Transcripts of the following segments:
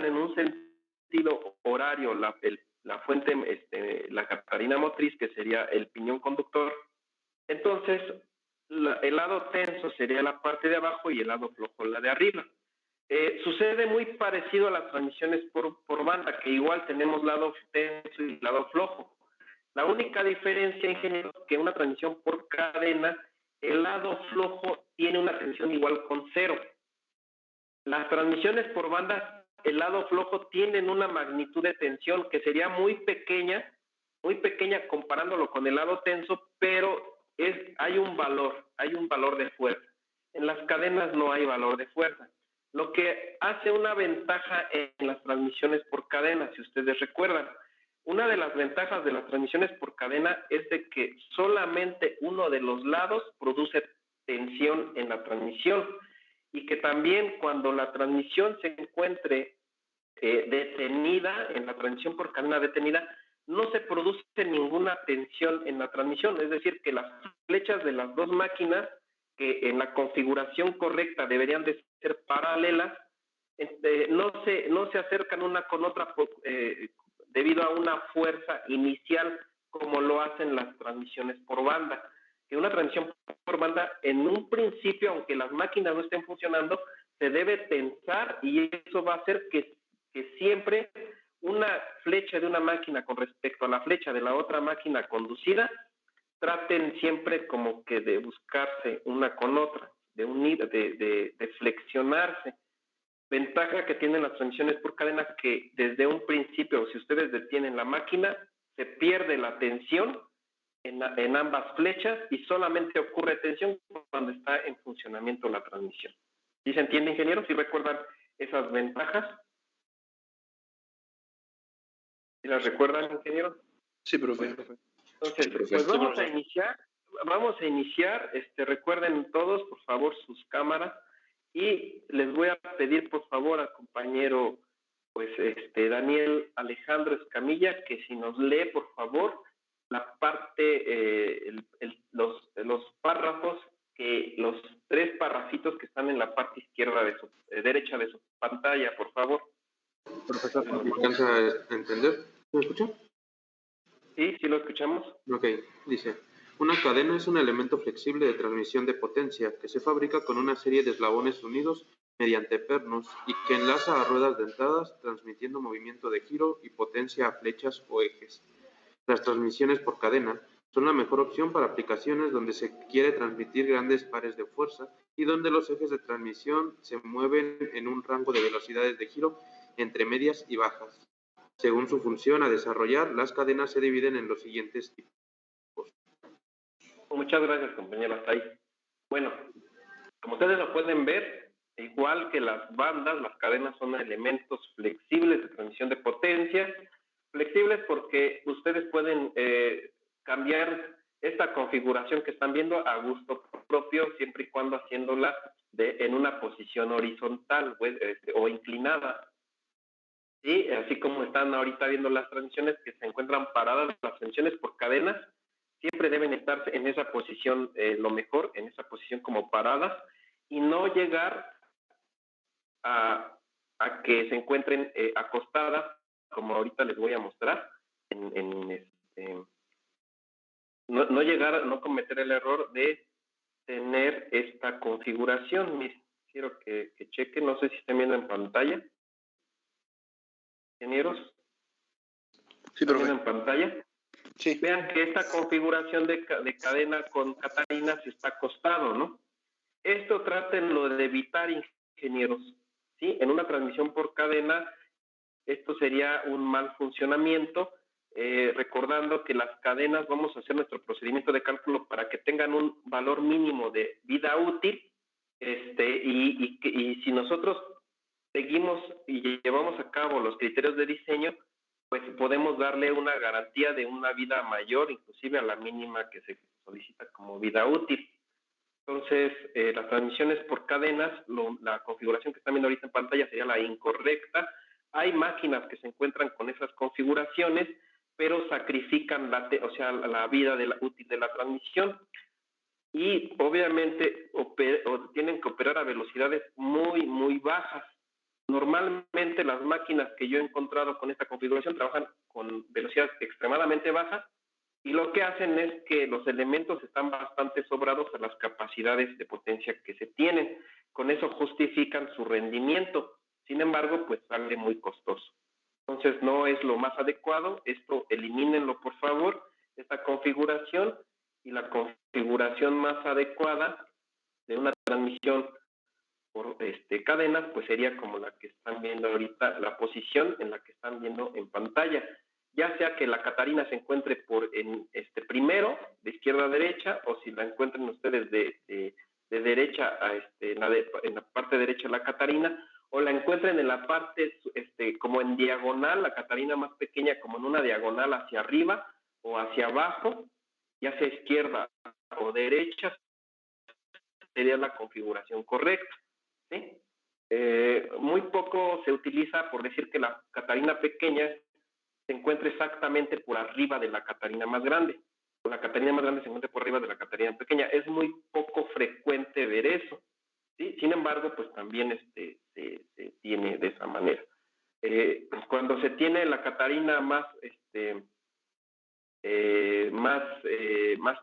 giran en un sentido horario la fuente, la catarina motriz, que sería el piñón conductor, entonces el lado tenso sería la parte de abajo y el lado flojo la de arriba. Sucede muy parecido a las transmisiones por banda, que igual tenemos lado tenso y lado flojo. La única diferencia, ingeniero, es que una transmisión por cadena, el lado flojo tiene una tensión igual con 0. Las transmisiones por banda, el lado flojo tienen una magnitud de tensión que sería muy pequeña comparándolo con el lado tenso, pero hay un valor de fuerza. En las cadenas no hay valor de fuerza. Lo que hace una ventaja en las transmisiones por cadena, si ustedes recuerdan, una de las ventajas de las transmisiones por cadena es de que solamente uno de los lados produce tensión en la transmisión, y que también cuando la transmisión se encuentre detenida, en la transmisión por cadena detenida, no se produce ninguna tensión en la transmisión, es decir, que las flechas de las dos máquinas, que en la configuración correcta deberían de ser paralelas, no se acercan una con otra debido a una fuerza inicial como lo hacen las transmisiones por banda. Que una transmisión por banda, en un principio, aunque las máquinas no estén funcionando, se debe tensar, y eso va a hacer que siempre una flecha de una máquina con respecto a la flecha de la otra máquina conducida traten siempre como que de buscarse una con otra, de unir, de flexionarse. Ventaja que tienen las transmisiones por cadena, que desde un principio, si ustedes detienen la máquina, se pierde la tensión en ambas flechas y solamente ocurre tensión cuando está en funcionamiento la transmisión. ¿Sí se entiende, ingeniero? ¿Sí recuerdan esas ventajas? ¿Sí las recuerdan, ingeniero? Sí, profe. Entonces, pues vamos a iniciar. Recuerden todos, por favor, sus cámaras, y les voy a pedir, por favor, al compañero, pues, Daniel Alejandro Escamilla, que si nos lee, por favor, la parte, los párrafos, los 3 parrafitos que están en la parte izquierda derecha de su pantalla, por favor. Profesor, ¿me alcanza a entender? ¿Me escucha? Sí, sí lo escuchamos. Ok, dice: una cadena es un elemento flexible de transmisión de potencia que se fabrica con una serie de eslabones unidos mediante pernos y que enlaza a ruedas dentadas, transmitiendo movimiento de giro y potencia a flechas o ejes. Las transmisiones por cadena son la mejor opción para aplicaciones donde se quiere transmitir grandes pares de fuerza y donde los ejes de transmisión se mueven en un rango de velocidades de giro entre medias y bajas. Según su función a desarrollar, las cadenas se dividen en los siguientes tipos. Muchas gracias, compañero, hasta ahí. Bueno, como ustedes lo pueden ver, igual que las bandas, las cadenas son elementos flexibles de transmisión de potencia. Flexibles porque ustedes pueden cambiar esta configuración que están viendo a gusto propio, siempre y cuando haciéndola en una posición horizontal, pues, o inclinada. Y así como están ahorita viendo las transmisiones que se encuentran paradas, las transmisiones por cadenas siempre deben estar en esa posición, lo mejor, en esa posición como paradas, y no llegar a que se encuentren acostadas, como ahorita les voy a mostrar, no cometer el error de tener esta configuración. Miren, quiero que chequen, no sé si están viendo en pantalla. Ingenieros, sí, ¿están viendo en pantalla? Sí. Vean que esta configuración de cadena con catarinas está acostado, ¿no? Esto trátenlo de evitar, ingenieros, ¿sí? En una transmisión por cadena, esto sería un mal funcionamiento, recordando que las cadenas, vamos a hacer nuestro procedimiento de cálculo para que tengan un valor mínimo de vida útil, y si nosotros seguimos y llevamos a cabo los criterios de diseño, pues podemos darle una garantía de una vida mayor, inclusive a la mínima que se solicita como vida útil. Entonces, las transmisiones por cadenas, la configuración que están viendo ahorita en pantalla sería la incorrecta. Hay máquinas que se encuentran con esas configuraciones, pero sacrifican la vida útil de la transmisión, y obviamente tienen que operar a velocidades muy, muy bajas. Normalmente las máquinas que yo he encontrado con esta configuración trabajan con velocidades extremadamente bajas y lo que hacen es que los elementos están bastante sobrados a las capacidades de potencia que se tienen. Con eso justifican su rendimiento. Sin embargo, pues sale muy costoso. Entonces no es lo más adecuado. Esto elimínenlo, por favor, esta configuración, y la configuración más adecuada de una transmisión por cadenas, pues sería como la que están viendo ahorita, la posición en la que están viendo en pantalla, ya sea que la Catarina se encuentre primero, de izquierda a derecha, o si la encuentren ustedes de derecha a en la parte derecha de la Catarina, o la encuentren en la parte como en diagonal, la Catarina más pequeña como en una diagonal hacia arriba o hacia abajo, ya sea izquierda o derecha, sería la configuración correcta. ¿Sí? Muy poco se utiliza por decir que la Catarina pequeña se encuentra exactamente por arriba de la Catarina más grande. La Catarina más grande se encuentra por arriba de la Catarina pequeña. Es muy poco frecuente ver eso. ¿Sí? Sin embargo, pues también se tiene de esa manera. Cuando se tiene la Catarina más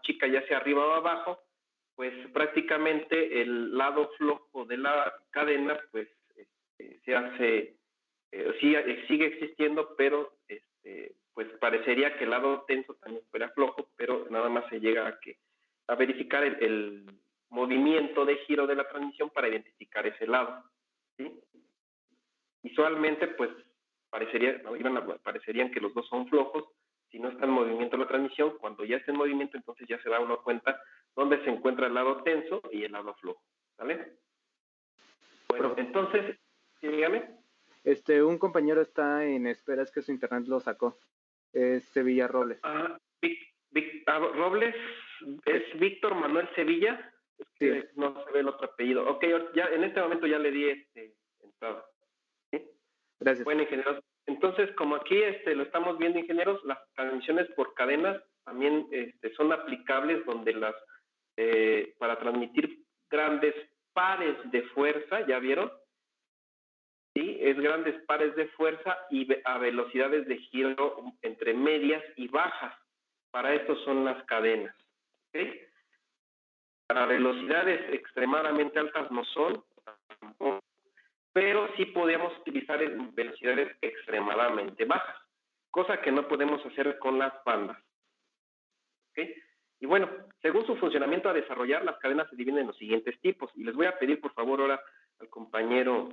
chica, ya sea arriba o abajo, pues prácticamente el lado flojo de la cadena pues se hace, sigue existiendo, pero pues parecería que el lado tenso también fuera flojo, pero nada más se llega a verificar el movimiento de giro de la transmisión para identificar ese lado, ¿sí? Visualmente pues parecerían que los dos son flojos. Si no está en movimiento la transmisión, cuando ya está en movimiento, entonces ya se da uno cuenta dónde se encuentra el lado tenso y el lado flojo, ¿vale? Bueno, entonces, ¿sí, dígame? Un compañero está en espera, es que su internet lo sacó. Es Sevilla Robles. Robles, ¿es Víctor Manuel Sevilla? Es que sí. No se ve el otro apellido. Ok, ya en este momento ya le di entrada. ¿Sí? Gracias. Bueno, ingenieros, entonces, como aquí lo estamos viendo, ingenieros, las transmisiones por cadenas también son aplicables donde para transmitir grandes pares de fuerza, ¿ya vieron? Sí, es grandes pares de fuerza y a velocidades de giro entre medias y bajas. Para esto son las cadenas. ¿Okay? Para velocidades extremadamente altas no son, tampoco, pero sí podemos utilizar en velocidades extremadamente bajas, cosa que no podemos hacer con las bandas. ¿Okay? Y bueno, según su funcionamiento a desarrollar, las cadenas se dividen en los siguientes tipos, y les voy a pedir por favor ahora al compañero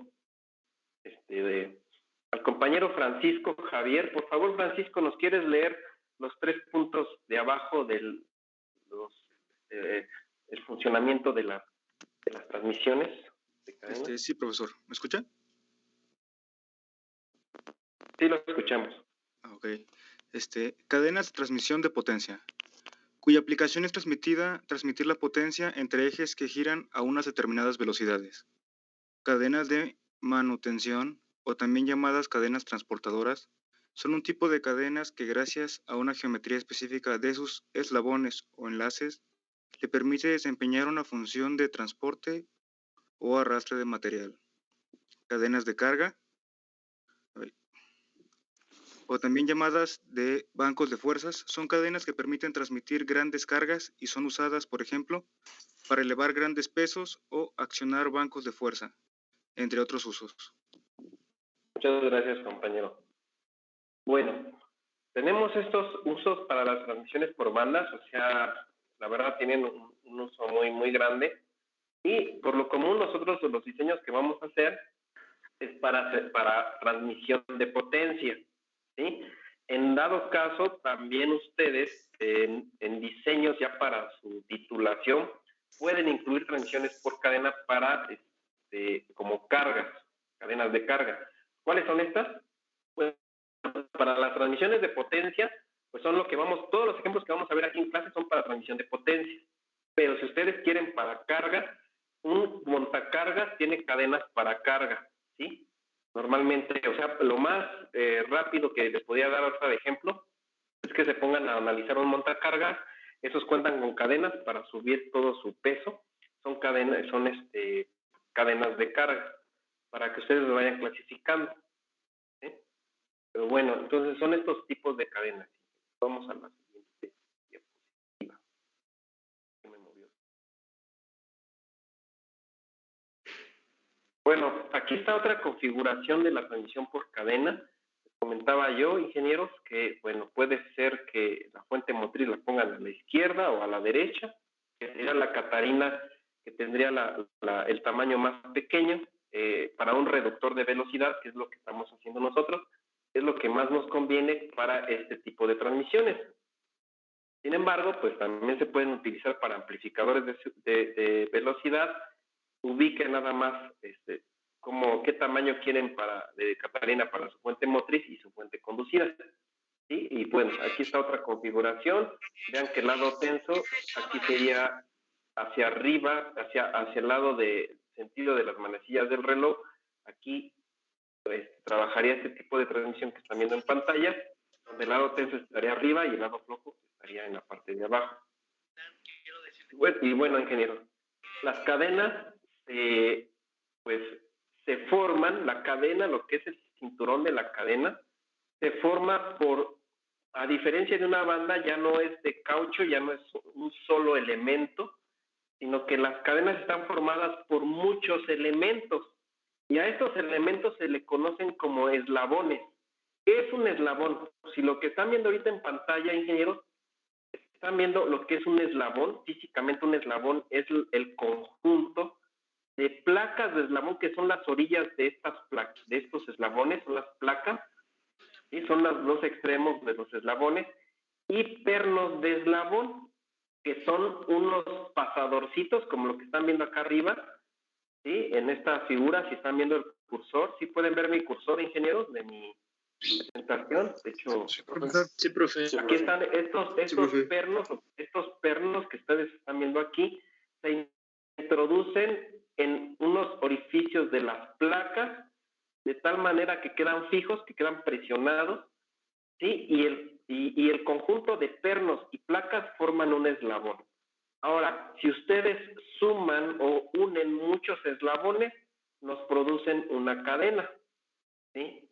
al compañero Francisco Javier. Por favor, Francisco, ¿nos quieres leer los 3 puntos de abajo del el funcionamiento de las transmisiones de cadena? Sí, profesor. ¿Me escucha? Sí, lo escuchamos. Ok. Cadenas de transmisión de potencia, cuya aplicación es transmitir la potencia entre ejes que giran a unas determinadas velocidades. Cadenas de manutención, o también llamadas cadenas transportadoras, son un tipo de cadenas que gracias a una geometría específica de sus eslabones o enlaces, le permite desempeñar una función de transporte o arrastre de material. Cadenas de carga, o también llamadas de bancos de fuerzas, son cadenas que permiten transmitir grandes cargas y son usadas, por ejemplo, para elevar grandes pesos o accionar bancos de fuerza, entre otros usos. Muchas gracias, compañero. Bueno, tenemos estos usos para las transmisiones por bandas, o sea, la verdad tienen un uso muy, muy grande, y por lo común nosotros los diseños que vamos a hacer es para transmisión de potencia, ¿sí? En dado caso, también ustedes en diseños ya para su titulación pueden incluir transmisiones por cadena para como cargas, cadenas de carga. ¿Cuáles son estas? Pues para las transmisiones de potencia, pues son todos los ejemplos que vamos a ver aquí en clase son para transmisión de potencia. Pero si ustedes quieren para carga, un montacargas tiene cadenas para carga, ¿sí? Normalmente, o sea, lo más rápido que les podría dar ahorita de ejemplo es que se pongan a analizar un montacargas. Esos cuentan con cadenas para subir todo su peso. Son cadenas de carga. para que ustedes lo vayan clasificando. ¿Sí? Pero bueno, entonces son estos tipos de cadenas. Vamos a la siguiente diapositiva. ¿Qué me movió? Bueno, aquí está otra configuración de la transmisión por cadena. Les comentaba yo, ingenieros, que bueno, puede ser que la fuente motriz la pongan a la izquierda o a la derecha, que sería la catarina que tendría el tamaño más pequeño para un reductor de velocidad, que es lo que estamos haciendo nosotros, es lo que más nos conviene para este tipo de transmisiones. Sin embargo, pues también se pueden utilizar para amplificadores de velocidad. Ubiquen nada más qué tamaño quieren de catarina para su fuente motriz y su fuente conducida. ¿Sí? Y bueno, aquí está otra configuración. Vean que el lado tenso aquí sería hacia arriba, hacia el lado de sentido de las manecillas del reloj. Aquí pues, trabajaría este tipo de transmisión que están viendo en pantalla, donde el lado tenso estaría arriba y el lado flojo estaría en la parte de abajo. Y bueno, ingenieros, las cadenas pues se forman, la cadena, lo que es el cinturón de la cadena, se forma a diferencia de una banda, ya no es de caucho, ya no es un solo elemento, sino que las cadenas están formadas por muchos elementos, y a estos elementos se le conocen como eslabones. ¿Qué es un eslabón? Si lo que están viendo ahorita en pantalla, ingenieros, están viendo lo que es un eslabón. Físicamente un eslabón es el conjunto de placas de eslabón, que son las orillas de estos eslabones, son las placas, ¿sí? Son los dos extremos de los eslabones, y pernos de eslabón, que son unos pasadorcitos, como lo que están viendo acá arriba, ¿sí? En esta figura, si están viendo el cursor, ¿sí pueden ver mi cursor, ingenieros, de mi presentación? De hecho, sí, profe. Aquí están estos pernos que ustedes están viendo aquí, se introducen en unos orificios de las placas, de tal manera que quedan fijos, que quedan presionados, ¿sí? Y el conjunto de pernos y placas forman un eslabón. Ahora, si ustedes suman o unen muchos eslabones, nos producen una cadena, ¿sí?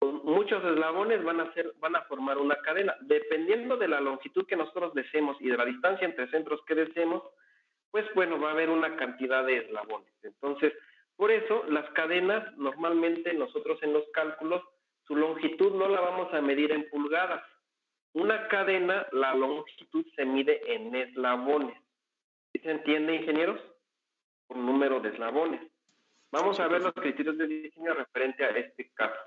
Muchos eslabones van a formar una cadena. Dependiendo de la longitud que nosotros deseemos y de la distancia entre centros que deseemos, pues bueno, va a haber una cantidad de eslabones. Entonces, por eso las cadenas, normalmente nosotros en los cálculos, su longitud no la vamos a medir en pulgadas. Una cadena, la longitud se mide en eslabones. ¿Sí se entiende, ingenieros? Por número de eslabones. Vamos a ver los criterios de diseño referente a este caso.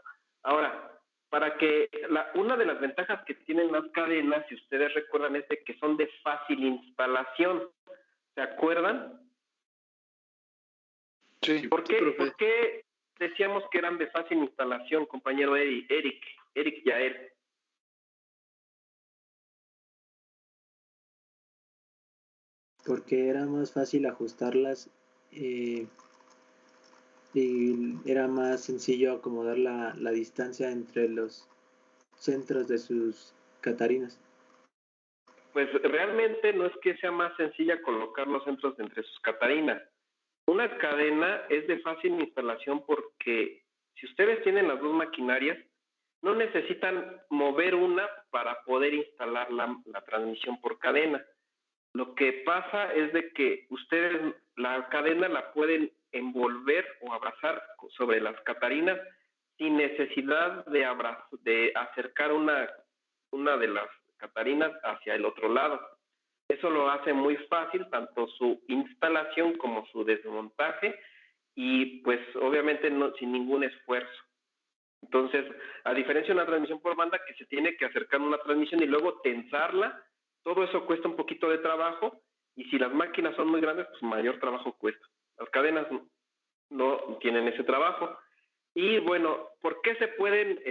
Ahora, para que una de las ventajas que tienen las cadenas, si ustedes recuerdan, es de que son de fácil instalación. ¿Se acuerdan? Sí. ¿Por qué decíamos que eran de fácil instalación, compañero Eric Yael? Porque era más fácil ajustarlas y era más sencillo acomodar la distancia entre los centros de sus catarinas. Pues realmente no es que sea más sencilla colocar los centros entre sus catarinas. Una cadena es de fácil instalación porque si ustedes tienen las dos maquinarias, no necesitan mover una para poder instalar la transmisión por cadena. Lo que pasa es de que ustedes la cadena la pueden envolver o abrazar sobre las catarinas sin necesidad de acercar una de las catarinas hacia el otro lado. Eso lo hace muy fácil, tanto su instalación como su desmontaje, y pues obviamente sin ningún esfuerzo. Entonces, a diferencia de una transmisión por banda que se tiene que acercar una transmisión y luego tensarla, todo eso cuesta un poquito de trabajo, y si las máquinas son muy grandes, pues mayor trabajo cuesta. Las cadenas no tienen ese trabajo. Y bueno, ¿por qué se pueden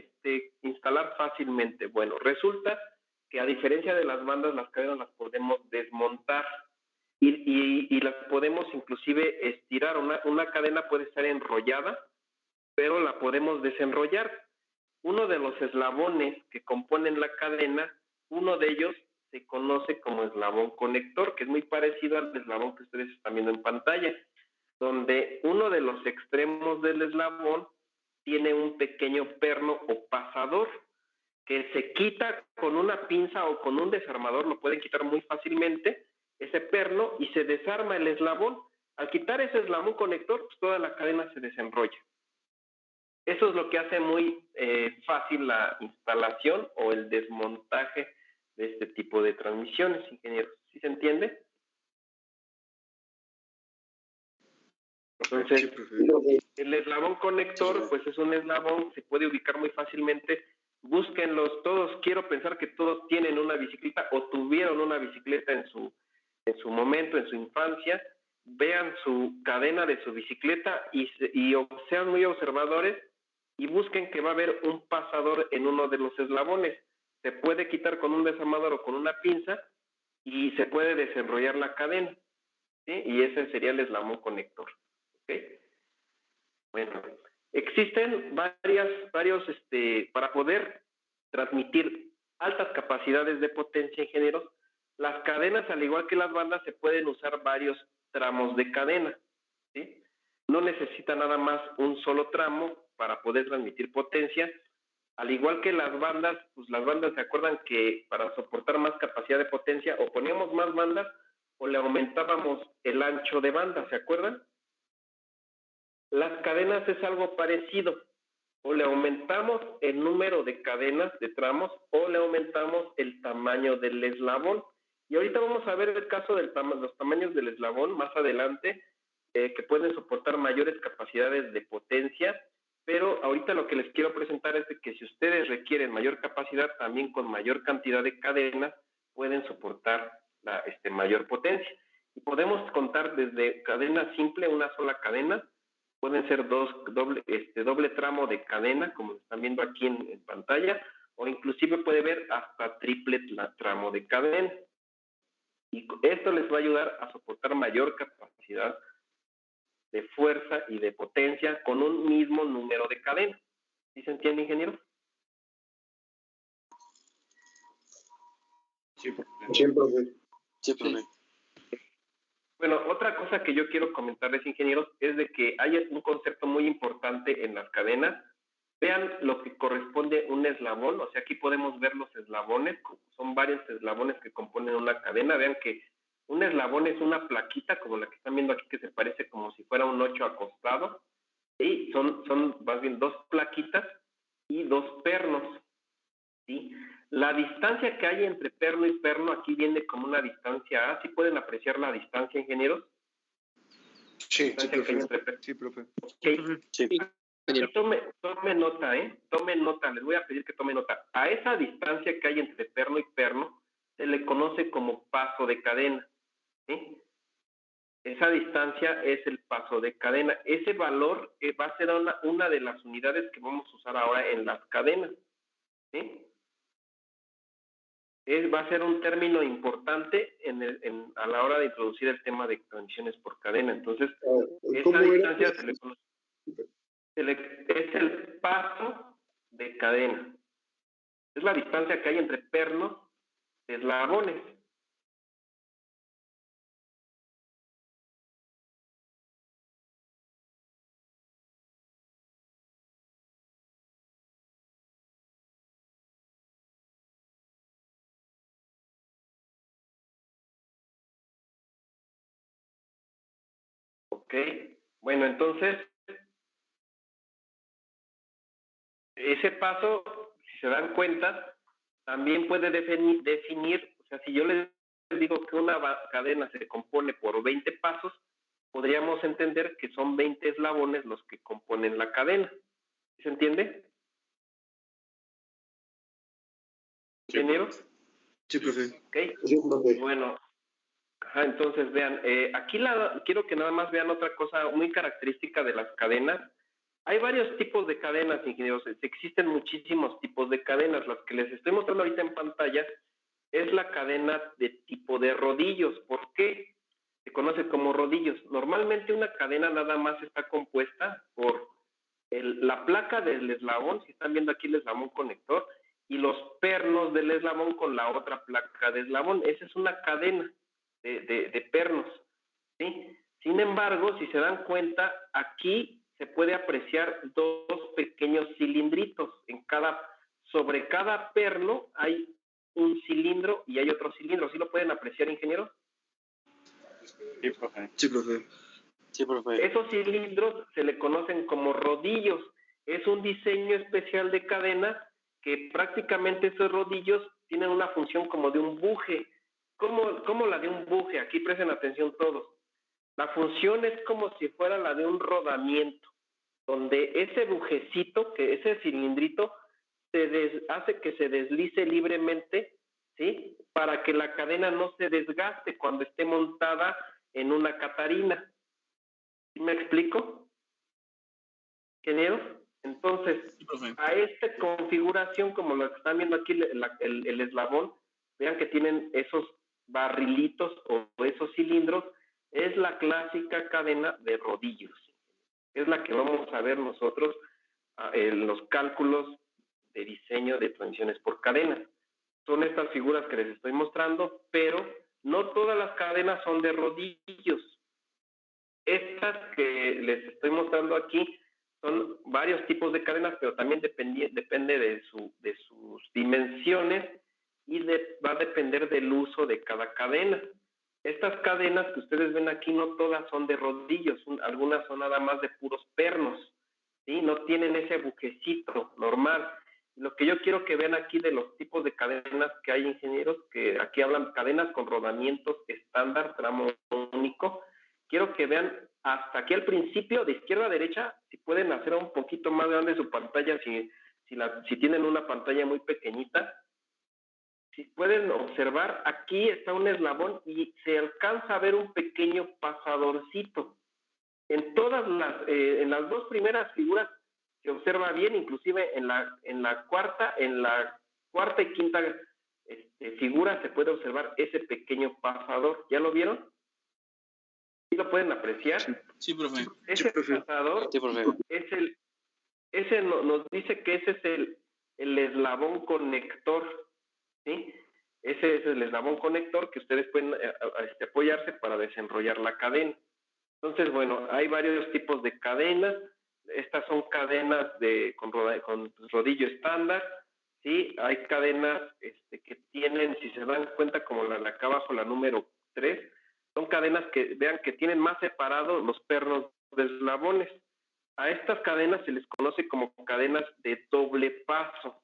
instalar fácilmente? Bueno, resulta que a diferencia de las bandas, las cadenas las podemos desmontar y las podemos inclusive estirar. Una cadena puede estar enrollada, pero la podemos desenrollar. Uno de los eslabones que componen la cadena, uno de ellos se conoce como eslabón conector, que es muy parecido al eslabón que ustedes están viendo en pantalla. donde uno de los extremos del eslabón tiene un pequeño perno o pasador que se quita con una pinza o con un desarmador, lo pueden quitar muy fácilmente, ese perno, y se desarma el eslabón. Al quitar ese eslabón conector, pues toda la cadena se desenrolla. Eso es lo que hace muy fácil la instalación o el desmontaje de este tipo de transmisiones, ingenieros. ¿Sí se entiende? Entonces, el eslabón conector, pues es un eslabón, se puede ubicar muy fácilmente. Búsquenlos todos. Quiero pensar que todos tienen una bicicleta o tuvieron una bicicleta en su momento, en su infancia. Vean su cadena de su bicicleta y sean muy observadores y busquen que va a haber un pasador en uno de los eslabones. Se puede quitar con un desarmador o con una pinza y se puede desenrollar la cadena, ¿sí? Y ese sería el eslabón conector. ¿Okay? Bueno, existen varios, para poder transmitir altas capacidades de potencia, ingenieros. Las cadenas, al igual que las bandas, se pueden usar varios tramos de cadena, ¿sí? No necesita nada más un solo tramo para poder transmitir potencia. Al igual que las bandas, pues las bandas, ¿se acuerdan que para soportar más capacidad de potencia o poníamos más bandas o le aumentábamos el ancho de banda? ¿Se acuerdan? Las cadenas es algo parecido. O le aumentamos el número de cadenas, de tramos, o le aumentamos el tamaño del eslabón. Y ahorita vamos a ver el caso de los tamaños del eslabón más adelante, que pueden soportar mayores capacidades de potencia, pero ahorita lo que les quiero presentar es de que si ustedes requieren mayor capacidad, también con mayor cantidad de cadenas, pueden soportar mayor potencia. Y podemos contar desde cadena simple, una sola cadena, pueden ser doble tramo de cadena, como están viendo aquí en pantalla, o inclusive puede ver hasta triple tramo de cadena. Y esto les va a ayudar a soportar mayor capacidad de fuerza y de potencia con un mismo número de cadenas. ¿Sí se entiende, ingeniero? Sí, profe. Sí, profe. Bueno, otra cosa que yo quiero comentarles, ingenieros, es de que hay un concepto muy importante en las cadenas. Vean lo que corresponde un eslabón, o sea, aquí podemos ver los eslabones, son varios eslabones que componen una cadena. Vean que un eslabón es una plaquita, como la que están viendo aquí, que se parece como si fuera un 8 acostado, y son más bien dos plaquitas y dos pernos, ¿sí? La distancia que hay entre perno y perno aquí viene como una distancia A. ¿Sí pueden apreciar la distancia, ingenieros? Sí, profe. Sí, profe. Okay. Sí. Tome nota, Tome nota, les voy a pedir que tome nota. A esa distancia que hay entre perno y perno se le conoce como paso de cadena, ¿sí? Esa distancia es el paso de cadena. Ese valor va a ser una de las unidades que vamos a usar ahora en las cadenas, ¿sí? Va a ser un término importante a la hora de introducir el tema de transmisiones por cadena. Entonces, esa distancia se le conoce, es el paso de cadena. Es la distancia que hay entre pernos de eslabones. Ok, bueno, entonces, ese paso, si se dan cuenta, también puede definir, o sea, si yo les digo que una cadena se compone por 20 pasos, podríamos entender que son 20 eslabones los que componen la cadena. ¿Sí se entiende? ¿Ingeniero? Sí, profe. Okay. Bueno, entonces vean, aquí quiero que nada más vean otra cosa muy característica de las cadenas. Hay varios tipos de cadenas, ingenieros. Existen muchísimos tipos de cadenas. Las que les estoy mostrando ahorita en pantalla es la cadena de tipo de rodillos. ¿Por qué? Se conoce como rodillos. Normalmente una cadena nada más está compuesta por la placa del eslabón, si están viendo aquí el eslabón conector, y los pernos del eslabón con la otra placa de eslabón. Esa es una cadena de pernos, ¿sí? Sin embargo, si se dan cuenta, aquí se puede apreciar dos pequeños cilindritos. Sobre cada perno hay un cilindro y hay otro cilindro. ¿Sí lo pueden apreciar, ingenieros? Sí, profe. Sí, profe. Sí, profe. Esos cilindros se le conocen como rodillos. Es un diseño especial de cadena que prácticamente esos rodillos tienen una función como de un buje. ¿Cómo la de un buje? Aquí presten atención todos. La función es como si fuera la de un rodamiento, donde ese bujecito, ese cilindrito, hace que se deslice libremente, ¿sí? Para que la cadena no se desgaste cuando esté montada en una catarina. ¿Sí me explico, ingeniero? Entonces, a esta configuración, como lo que están viendo aquí, el eslabón, vean que tienen esos barrilitos o esos cilindros, es la clásica cadena de rodillos. Es la que vamos a ver nosotros en los cálculos de diseño de transmisiones por cadenas. Son estas figuras que les estoy mostrando, pero no todas las cadenas son de rodillos. Estas que les estoy mostrando aquí son varios tipos de cadenas, pero también depende de sus dimensiones y va a depender del uso de cada cadena. Estas cadenas que ustedes ven aquí no todas son de rodillos, algunas son nada más de puros pernos, ¿sí? No tienen ese buquecito normal. Lo que yo quiero que vean aquí de los tipos de cadenas que hay, ingenieros, que aquí hablan cadenas con rodamientos estándar, tramo único. Quiero que vean hasta aquí al principio, de izquierda a derecha, si pueden hacer un poquito más grande su pantalla, si tienen una pantalla muy pequeñita. Si pueden observar, aquí está un eslabón y se alcanza a ver un pequeño pasadorcito. En las dos primeras figuras se observa bien, inclusive en la cuarta y quinta figura se puede observar ese pequeño pasador. ¿Ya lo vieron? ¿Sí lo pueden apreciar? Sí, profe. Ese pasador nos dice que ese es el eslabón conector, ¿sí? Ese es el eslabón conector que ustedes pueden apoyarse para desenrollar la cadena. Entonces, bueno, hay varios tipos de cadenas. Estas son cadenas con rodillo estándar, ¿sí? Hay cadenas que tienen, si se dan cuenta, como la de acá abajo, la número 3, son cadenas que vean que tienen más separados los pernos de eslabones. A estas cadenas se les conoce como cadenas de doble paso.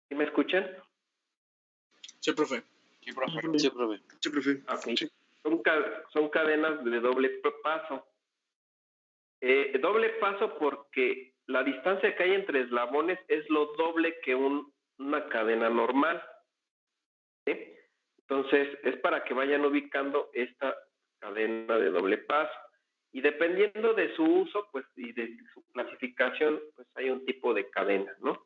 ¿Sí me escuchan? Sí, profe. Sí, profe. Sí, profe. Sí, profe. Okay. Sí. Son cadenas de doble paso. Doble paso porque la distancia que hay entre eslabones es lo doble que una cadena normal, ¿sí? Entonces, es para que vayan ubicando esta cadena de doble paso. Y dependiendo de su uso, pues, y de su clasificación, pues hay un tipo de cadena, ¿no?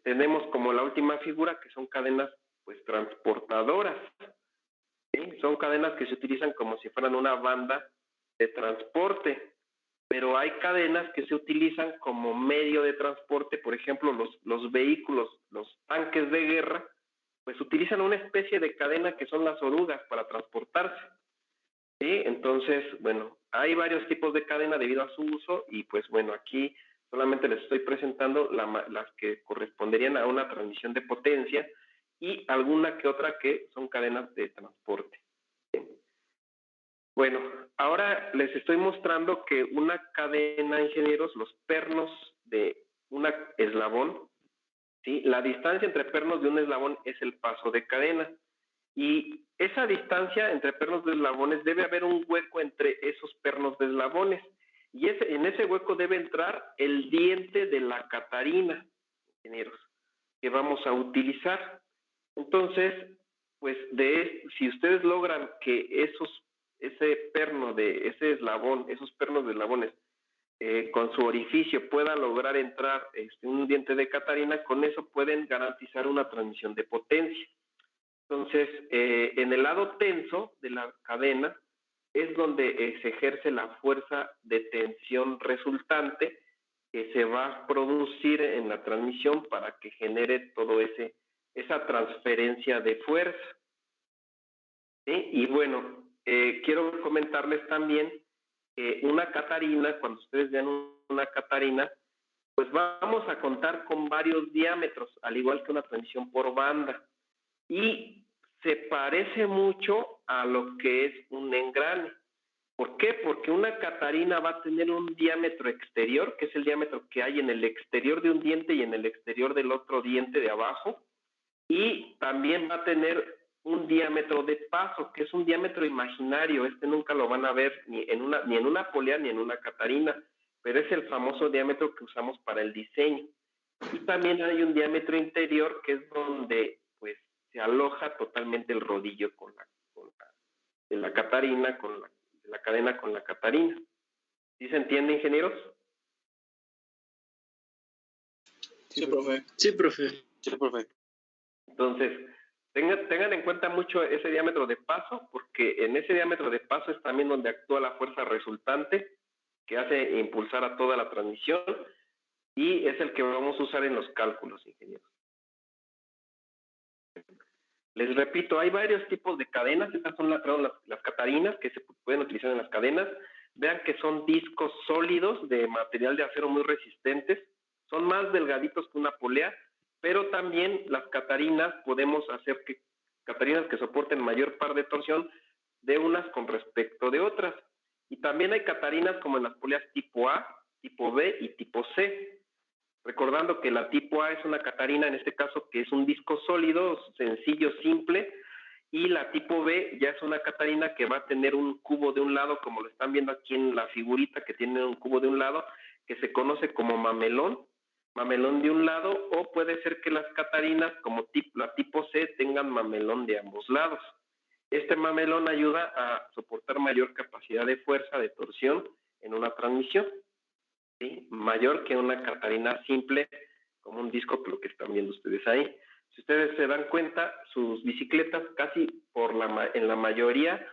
Tenemos como la última figura que son cadenas, pues, transportadoras, ¿sí? Son cadenas que se utilizan como si fueran una banda de transporte, pero hay cadenas que se utilizan como medio de transporte. Por ejemplo, los vehículos, los tanques de guerra, pues utilizan una especie de cadena que son las orugas para transportarse, ¿sí? Entonces, bueno, hay varios tipos de cadena debido a su uso y pues bueno, aquí solamente les estoy presentando las que corresponderían a una transmisión de potencia y alguna que otra que son cadenas de transporte, ¿sí? Bueno, ahora les estoy mostrando que una cadena, ingenieros, los pernos de un eslabón, ¿sí? La distancia entre pernos de un eslabón es el paso de cadena. Y esa distancia entre pernos de eslabones debe haber un hueco entre esos pernos de eslabones. Y en ese hueco debe entrar el diente de la catarina, ingenieros, que vamos a utilizar. Entonces, pues si ustedes logran que ese perno de ese eslabón, esos pernos de eslabones, con su orificio puedan lograr entrar un diente de catarina, con eso pueden garantizar una transmisión de potencia. Entonces, en el lado tenso de la cadena es donde se ejerce la fuerza de tensión resultante que se va a producir en la transmisión para que genere todo esa transferencia de fuerza, ¿sí? Y bueno, quiero comentarles también que una catarina, cuando ustedes vean una catarina, pues vamos a contar con varios diámetros, al igual que una transmisión por banda. Y se parece mucho a lo que es un engrane. ¿Por qué? Porque una catarina va a tener un diámetro exterior, que es el diámetro que hay en el exterior de un diente y en el exterior del otro diente de abajo, y también va a tener un diámetro de paso, que es un diámetro imaginario. Este nunca lo van a ver ni en una polea ni en una catarina, pero es el famoso diámetro que usamos para el diseño. Y también hay un diámetro interior, que es donde pues se aloja totalmente el rodillo de la catarina, con la cadena con la catarina. ¿Sí se entiende, ingenieros? Sí, profe. Sí, profe. Sí, profe. Entonces, tengan en cuenta mucho ese diámetro de paso, porque en ese diámetro de paso es también donde actúa la fuerza resultante, que hace impulsar a toda la transmisión, y es el que vamos a usar en los cálculos, ingenieros. Les repito, hay varios tipos de cadenas. Estas son las catarinas que se pueden utilizar en las cadenas. Vean que son discos sólidos de material de acero muy resistentes. Son más delgaditos que una polea, pero también las catarinas podemos hacer que catarinas que soporten mayor par de torsión de unas con respecto de otras. Y también hay catarinas como en las poleas tipo A, tipo B y tipo C. Recordando que la tipo A es una catarina, en este caso, que es un disco sólido, sencillo, simple, y la tipo B ya es una catarina que va a tener un cubo de un lado, como lo están viendo aquí en la figurita, que tiene un cubo de un lado, que se conoce como mamelón de un lado, o puede ser que las catarinas, como la tipo C, tengan mamelón de ambos lados. Este mamelón ayuda a soportar mayor capacidad de fuerza, de torsión en una transmisión, ¿sí? Mayor que una catarina simple, como un disco, que lo que están viendo ustedes ahí. Si ustedes se dan cuenta, sus bicicletas casi en la mayoría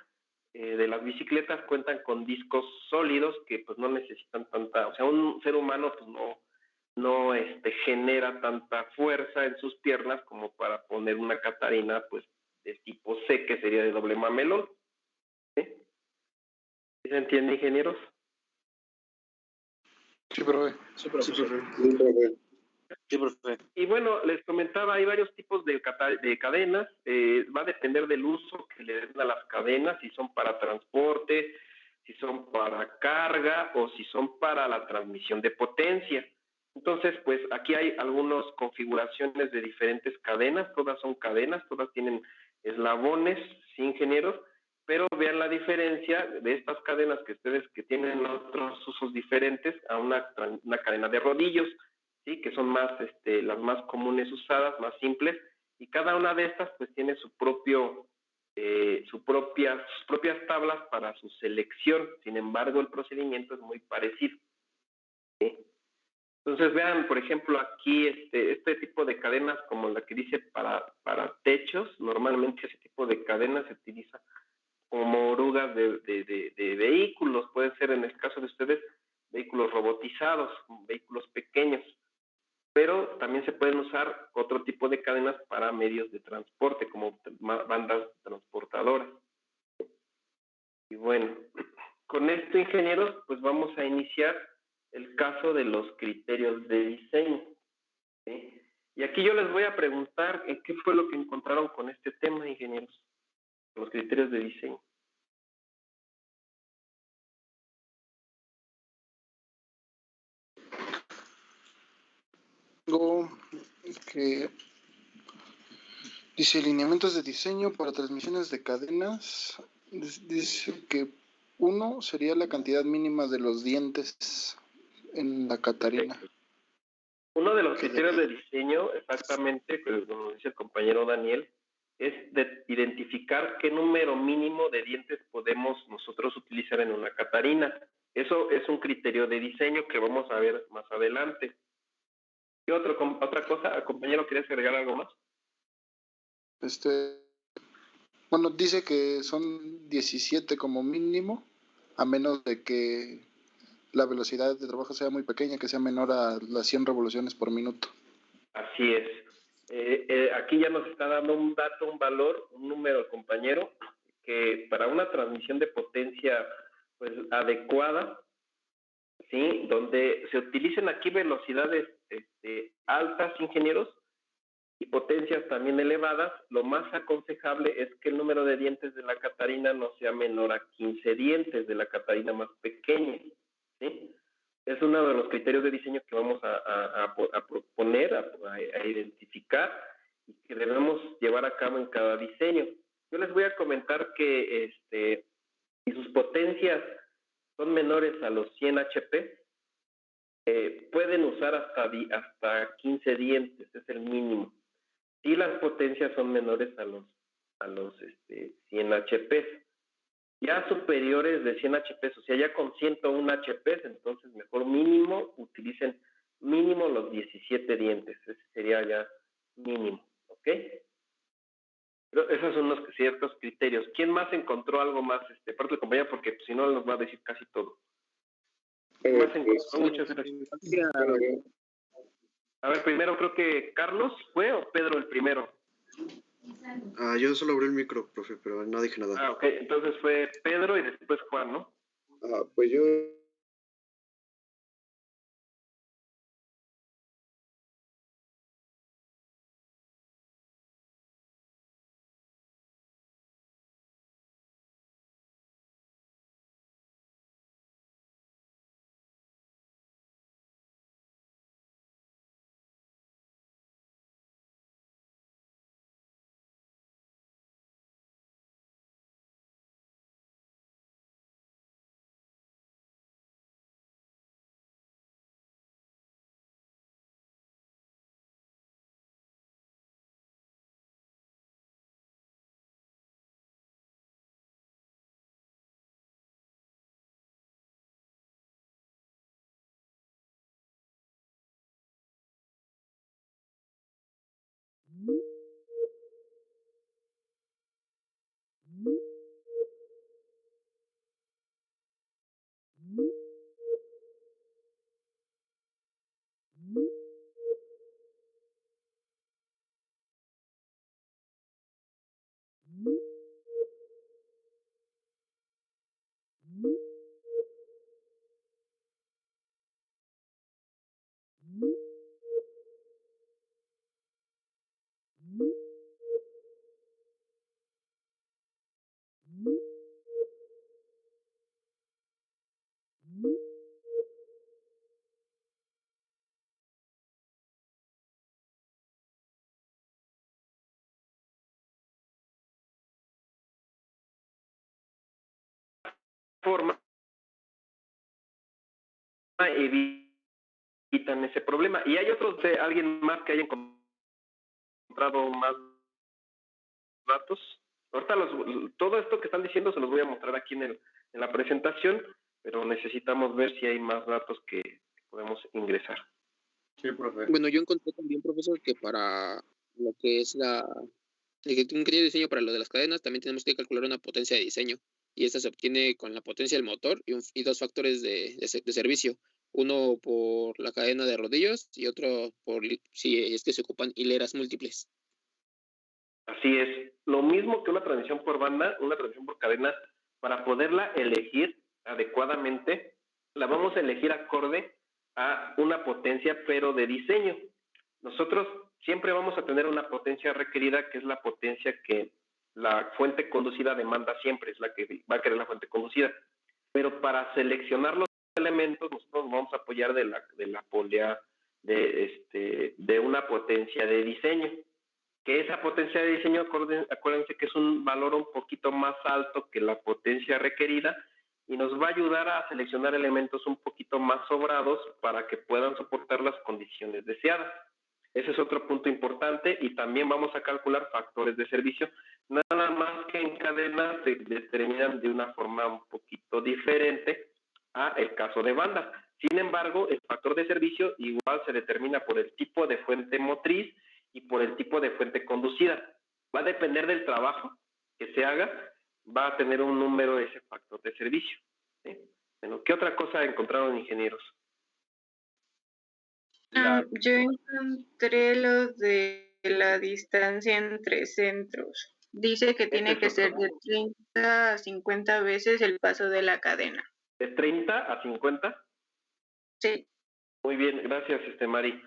de las bicicletas cuentan con discos sólidos que pues no necesitan tanta, o sea, un ser humano pues no genera tanta fuerza en sus piernas como para poner una catarina pues de tipo C, que sería de doble mamelón. ¿Sí? ¿Sí se entiende, ingenieros? Sí, profe. Sí, profe. Sí, profe. Sí, profe. Y bueno, les comentaba, hay varios tipos de cadenas. Va a depender del uso que le den a las cadenas, si son para transporte, si son para carga o si son para la transmisión de potencia. Entonces, pues aquí hay algunas configuraciones de diferentes cadenas. Todas son cadenas, todas tienen eslabones, sí, ingenieros, pero vean la diferencia de estas cadenas que tienen otros usos diferentes a una cadena de rodillos, ¿sí? Que son más las más comunes usadas, más simples, y cada una de estas pues tiene sus propias tablas para su selección. Sin embargo, el procedimiento es muy parecido, ¿sí? Entonces vean, por ejemplo, aquí este tipo de cadenas, como la que dice para techos. Normalmente ese tipo de cadenas se utiliza como orugas de vehículos. Pueden ser, en el caso de ustedes, vehículos robotizados, vehículos pequeños, pero también se pueden usar otro tipo de cadenas para medios de transporte, como bandas transportadoras. Y bueno, con esto, ingenieros, pues vamos a iniciar el caso de los criterios de diseño, ¿sí? Y aquí yo les voy a preguntar qué fue lo que encontraron con este tema, ingenieros, los criterios de diseño. Que dice lineamientos de diseño para transmisiones de cadenas. Dice que uno sería la cantidad mínima de los dientes en la catarina. Uno de los criterios de diseño, exactamente, como dice el compañero Daniel, es de identificar qué número mínimo de dientes podemos nosotros utilizar en una catarina. Eso es un criterio de diseño que vamos a ver más adelante. ¿Qué otra cosa, compañero, querías agregar algo más? Bueno, dice que son 17 como mínimo, a menos de que la velocidad de trabajo sea muy pequeña, que sea menor a las 100 revoluciones por minuto. Así es. Aquí ya nos está dando un dato, un valor, un número, compañero, que para una transmisión de potencia pues adecuada, ¿sí? Donde se utilicen aquí velocidades altas, ingenieros, y potencias también elevadas, lo más aconsejable es que el número de dientes de la Catarina no sea menor a 15 dientes de la Catarina más pequeña, ¿sí? Es uno de los criterios de diseño que vamos a proponer, a identificar y que debemos llevar a cabo en cada diseño. Yo les voy a comentar que si sus potencias son menores a los 100 HP, pueden usar hasta 15 dientes, es el mínimo. Si las potencias son menores a los 100 HP. Ya superiores de 100 HP, o sea, ya con 101 HP, entonces mejor mínimo, utilicen mínimo los 17 dientes. Ese sería ya mínimo, ¿ok? Pero esos son los ciertos criterios. ¿Quién más encontró algo más, aparte de compañía? Porque si no nos va a decir casi todo. ¿Quién más encontró? Muchas gracias. A ver, primero creo que Carlos fue o Pedro el primero. Yo solo abrí el micro, profe, pero no dije nada. Ok, entonces fue Pedro y después Juan, ¿no? Pues yo... Forma evitan ese problema. Y hay otros de alguien más que haya encontrado más datos. Ahorita todo esto que están diciendo se los voy a mostrar aquí en la presentación, pero necesitamos ver si hay más datos que podemos ingresar. Sí, profe. Bueno, yo encontré también, profesor, que para lo que es un criterio de diseño para lo de las cadenas, también tenemos que calcular una potencia de diseño. Y esta se obtiene con la potencia del motor y dos factores de servicio. Uno por la cadena de rodillos y otro por si es que se ocupan hileras múltiples. Así es. Lo mismo que una transmisión por banda, una transmisión por cadena, para poderla elegir adecuadamente, la vamos a elegir acorde a una potencia, pero de diseño. Nosotros siempre vamos a tener una potencia requerida, que es la potencia que la fuente conducida demanda siempre, es la que va a querer la fuente conducida. Pero para seleccionar los elementos, nosotros nos vamos a apoyar de la polea de una potencia de diseño. Que esa potencia de diseño, acuérdense que es un valor un poquito más alto que la potencia requerida y nos va a ayudar a seleccionar elementos un poquito más sobrados para que puedan soportar las condiciones deseadas. Ese es otro punto importante y también vamos a calcular factores de servicio, nada más que en cadena se determinan de una forma un poquito diferente a el caso de banda. Sin embargo, el factor de servicio igual se determina por el tipo de fuente motriz y por el tipo de fuente conducida. Va a depender del trabajo que se haga, va a tener un número ese factor de servicio. ¿Sí? Bueno, ¿qué otra cosa encontraron ingenieros? Yo encontré lo de la distancia entre centros. Dice que tiene que ser de 30 a 50 veces el paso de la cadena. ¿De 30 a 50? Sí. Muy bien, gracias, Mari.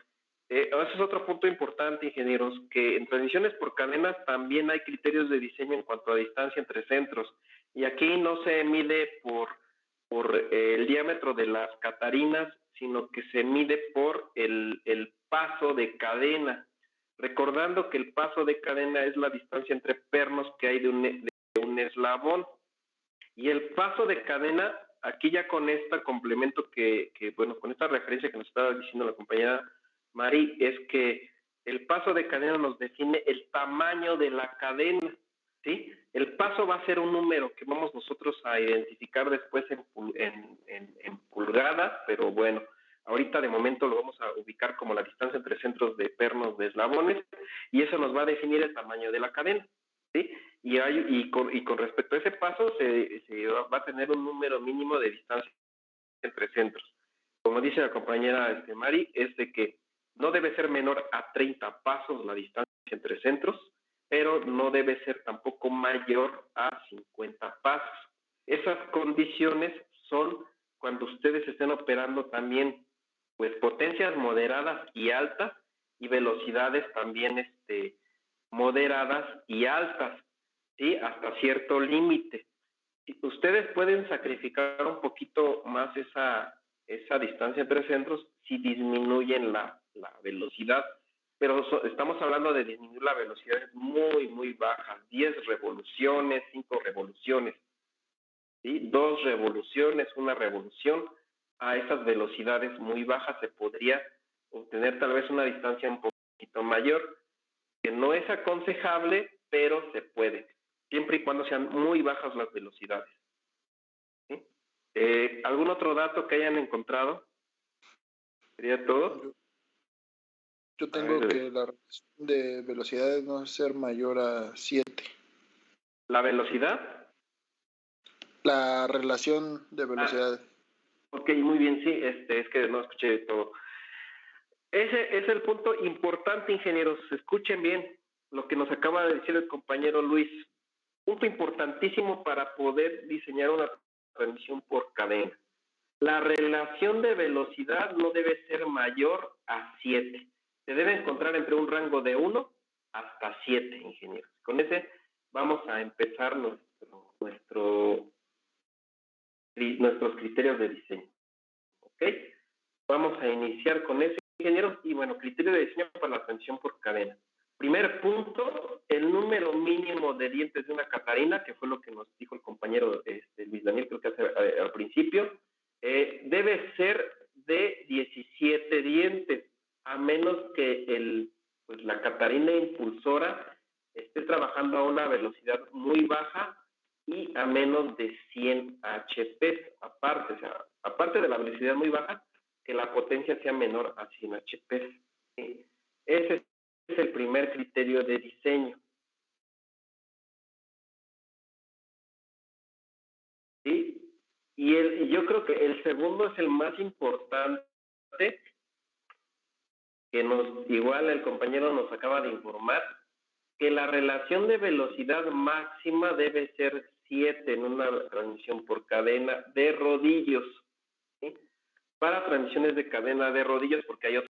Ese es otro punto importante, ingenieros, que en transmisiones por cadenas también hay criterios de diseño en cuanto a distancia entre centros. Y aquí no se mide por el diámetro de las catarinas, sino que se mide por el paso de cadena. Recordando que el paso de cadena es la distancia entre pernos que hay de un eslabón. Y el paso de cadena, aquí ya con este complemento con esta referencia que nos estaba diciendo la compañera Mari, es que el paso de cadena nos define el tamaño de la cadena, ¿sí? El paso va a ser un número que vamos nosotros a identificar después en pulgadas, pero bueno, ahorita de momento lo vamos a ubicar como la distancia entre centros de pernos de eslabones, y eso nos va a definir el tamaño de la cadena, ¿sí? Y con respecto a ese paso se va a tener un número mínimo de distancia entre centros. Como dice la compañera Mari, es de que no debe ser menor a 30 pasos la distancia entre centros, pero no debe ser tampoco mayor a 50 pasos. Esas condiciones son cuando ustedes estén operando también pues potencias moderadas y altas y velocidades también moderadas y altas, ¿sí? Hasta cierto límite. Ustedes pueden sacrificar un poquito más esa distancia entre centros si disminuyen la velocidad, pero estamos hablando de disminuir la velocidad muy, muy bajas, 10 revoluciones, 5 revoluciones, ¿sí? 2 revoluciones, 1 revolución. A esas velocidades muy bajas se podría obtener tal vez una distancia un poquito mayor, que no es aconsejable, pero se puede, siempre y cuando sean muy bajas las velocidades. ¿Sí? ¿Algún otro dato que hayan encontrado? ¿Sería todo? Yo tengo que la relación de velocidades no ser mayor a 7. ¿La velocidad? La relación de velocidades. Ok, muy bien, sí, es que no escuché todo. Ese es el punto importante, ingenieros. Escuchen bien lo que nos acaba de decir el compañero Luis. Punto importantísimo para poder diseñar una transmisión por cadena. La relación de velocidad no debe ser mayor a 7. Se debe encontrar entre un rango de 1 hasta 7, ingenieros. Con ese vamos a empezar nuestros criterios de diseño. ¿Ok? Vamos a iniciar con ese, ingenieros. Y bueno, criterio de diseño para la transmisión por cadena. Primer punto, el número mínimo de dientes de una catarina, que fue lo que nos dijo el compañero Luis Daniel, creo que al principio, debe ser de 17 dientes, a menos que la catarina impulsora esté trabajando a una velocidad muy baja y a menos de 100 HP, aparte de la velocidad muy baja, que la potencia sea menor a 100 HP. ¿Sí? Ese es el primer criterio de diseño. ¿Sí? Y yo creo que el segundo es el más importante, que igual el compañero nos acaba de informar, que la relación de velocidad máxima debe ser 7 en una transmisión por cadena de rodillos. ¿Sí? Para transmisiones de cadena de rodillos, porque hay otros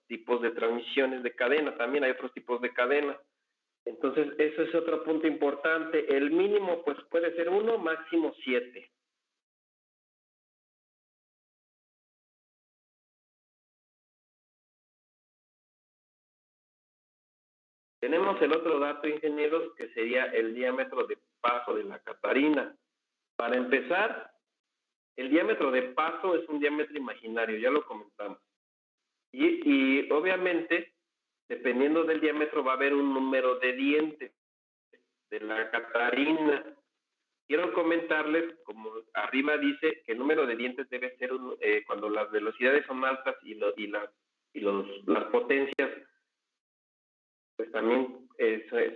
tipos de transmisiones de cadena, también hay otros tipos de cadena. Entonces, eso es otro punto importante. El mínimo, pues, puede ser 1, máximo 7. Tenemos el otro dato, ingenieros, que sería el diámetro de paso de la catarina. Para empezar, el diámetro de paso es un diámetro imaginario, ya lo comentamos. Y obviamente, dependiendo del diámetro, va a haber un número de dientes de la catarina. Quiero comentarles, como arriba dice, que el número de dientes debe ser cuando las velocidades son altas y las potencias pues también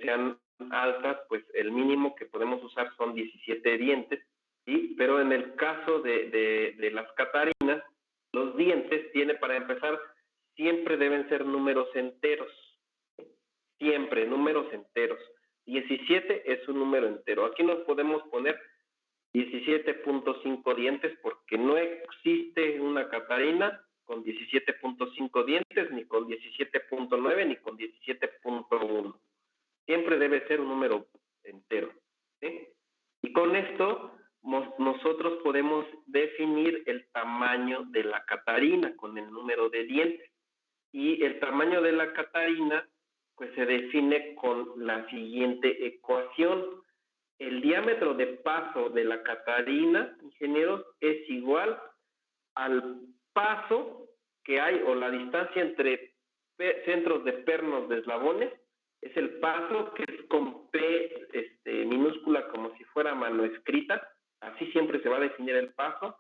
sean altas, pues el mínimo que podemos usar son 17 dientes, ¿sí? Pero en el caso de las catarinas, los dientes para empezar, siempre deben ser números enteros, siempre números enteros. 17 es un número entero. Aquí no podemos poner 17.5 dientes porque no existe una Catarina con 17.5 dientes, ni con 17.9, ni con 17.1. Siempre debe ser un número entero, ¿sí? Y con esto nosotros podemos definir el tamaño de la Catarina con el número de dientes. Y el tamaño de la Catarina pues se define con la siguiente ecuación. El diámetro de paso de la Catarina, ingenieros, es igual al paso que hay, o la distancia entre centros de pernos de eslabones, es el paso que es con P minúscula como si fuera mano escrita, así siempre se va a definir el paso,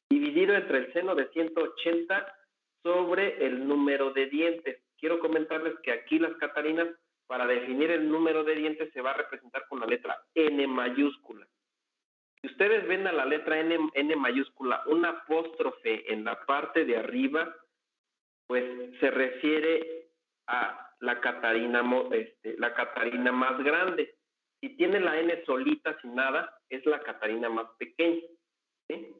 dividido entre el seno de 180 sobre el número de dientes. Quiero comentarles que aquí las Catarinas, para definir el número de dientes, se va a representar con la letra N mayúscula. Si ustedes ven a la letra N mayúscula un apóstrofe en la parte de arriba, pues se refiere a la Catarina más grande. Si tiene la N solita sin nada, es la Catarina más pequeña, ¿sí?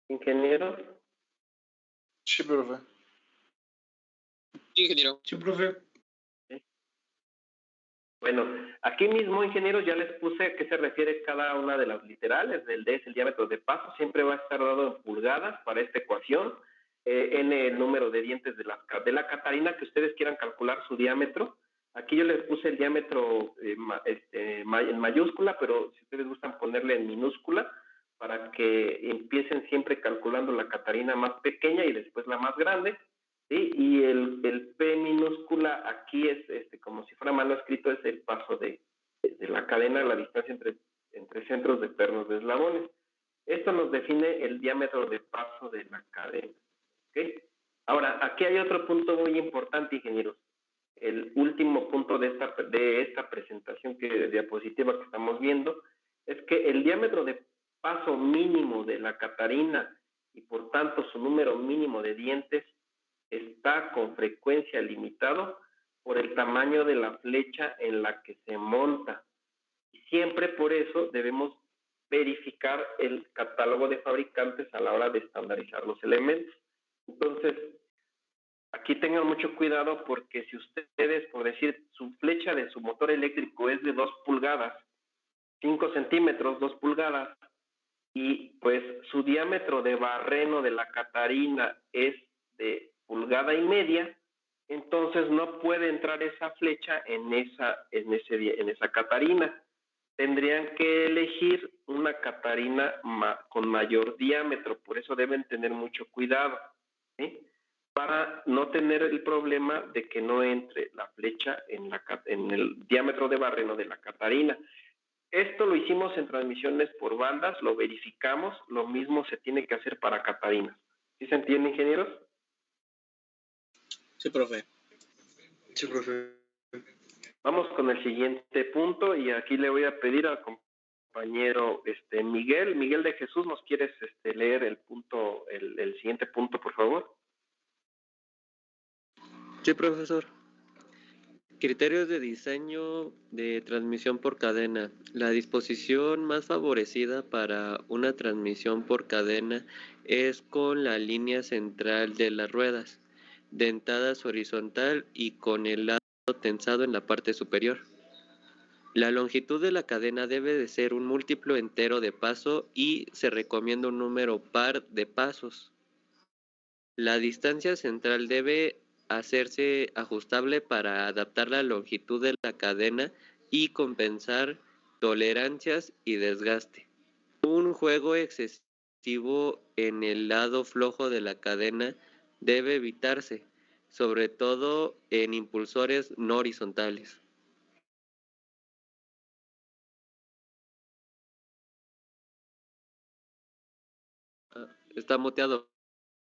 ¿Ingeniero? Sí, profe. Sí, ingeniero. Sí, profe. Bueno, aquí mismo, ingenieros, ya les puse a qué se refiere cada una de las literales. El D es el diámetro de paso, siempre va a estar dado en pulgadas para esta ecuación. N el número de dientes de la Catarina que ustedes quieran calcular su diámetro. Aquí yo les puse el diámetro en mayúscula, pero si ustedes gustan ponerle en minúscula, para que empiecen siempre calculando la Catarina más pequeña y después la más grande. ¿Sí? Y el P minúscula aquí es como si fuera mano escrito, es el paso de la cadena, la distancia entre centros de pernos de eslabones. Esto nos define el diámetro de paso de la cadena. ¿Okay? Ahora, aquí hay otro punto muy importante, ingenieros. El último punto de esta presentación, diapositiva que estamos viendo, es que el diámetro de paso mínimo de la Catarina y por tanto su número mínimo de dientes está con frecuencia limitado por el tamaño de la flecha en la que se monta. Y siempre por eso debemos verificar el catálogo de fabricantes a la hora de estandarizar los elementos. Entonces, aquí tengan mucho cuidado porque si ustedes, por decir, su flecha de su motor eléctrico es de 2 pulgadas, 5 centímetros, 2 pulgadas, y pues su diámetro de barreno de la Catarina es de 1,5 pulgadas, entonces no puede entrar esa flecha en esa Catarina. Tendrían que elegir una Catarina con mayor diámetro, por eso deben tener mucho cuidado, ¿sí? Para no tener el problema de que no entre la flecha en el diámetro de barreno de la Catarina. Esto lo hicimos en transmisiones por bandas, lo verificamos, lo mismo se tiene que hacer para Catarinas. ¿Sí se entiende, ingenieros? Sí, profe. Sí, profe. Vamos con el siguiente punto y aquí le voy a pedir al compañero Miguel de Jesús, ¿nos quieres leer el siguiente punto, por favor? Sí, profesor. Criterios de diseño de transmisión por cadena. La disposición más favorecida para una transmisión por cadena es con la línea central de las ruedas, dentadas horizontal y con el lado tensado en la parte superior. La longitud de la cadena debe de ser un múltiplo entero de paso y se recomienda un número par de pasos. La distancia central debe hacerse ajustable para adaptar la longitud de la cadena y compensar tolerancias y desgaste. Un juego excesivo en el lado flojo de la cadena debe evitarse, sobre todo en impulsores no horizontales. Está muteado,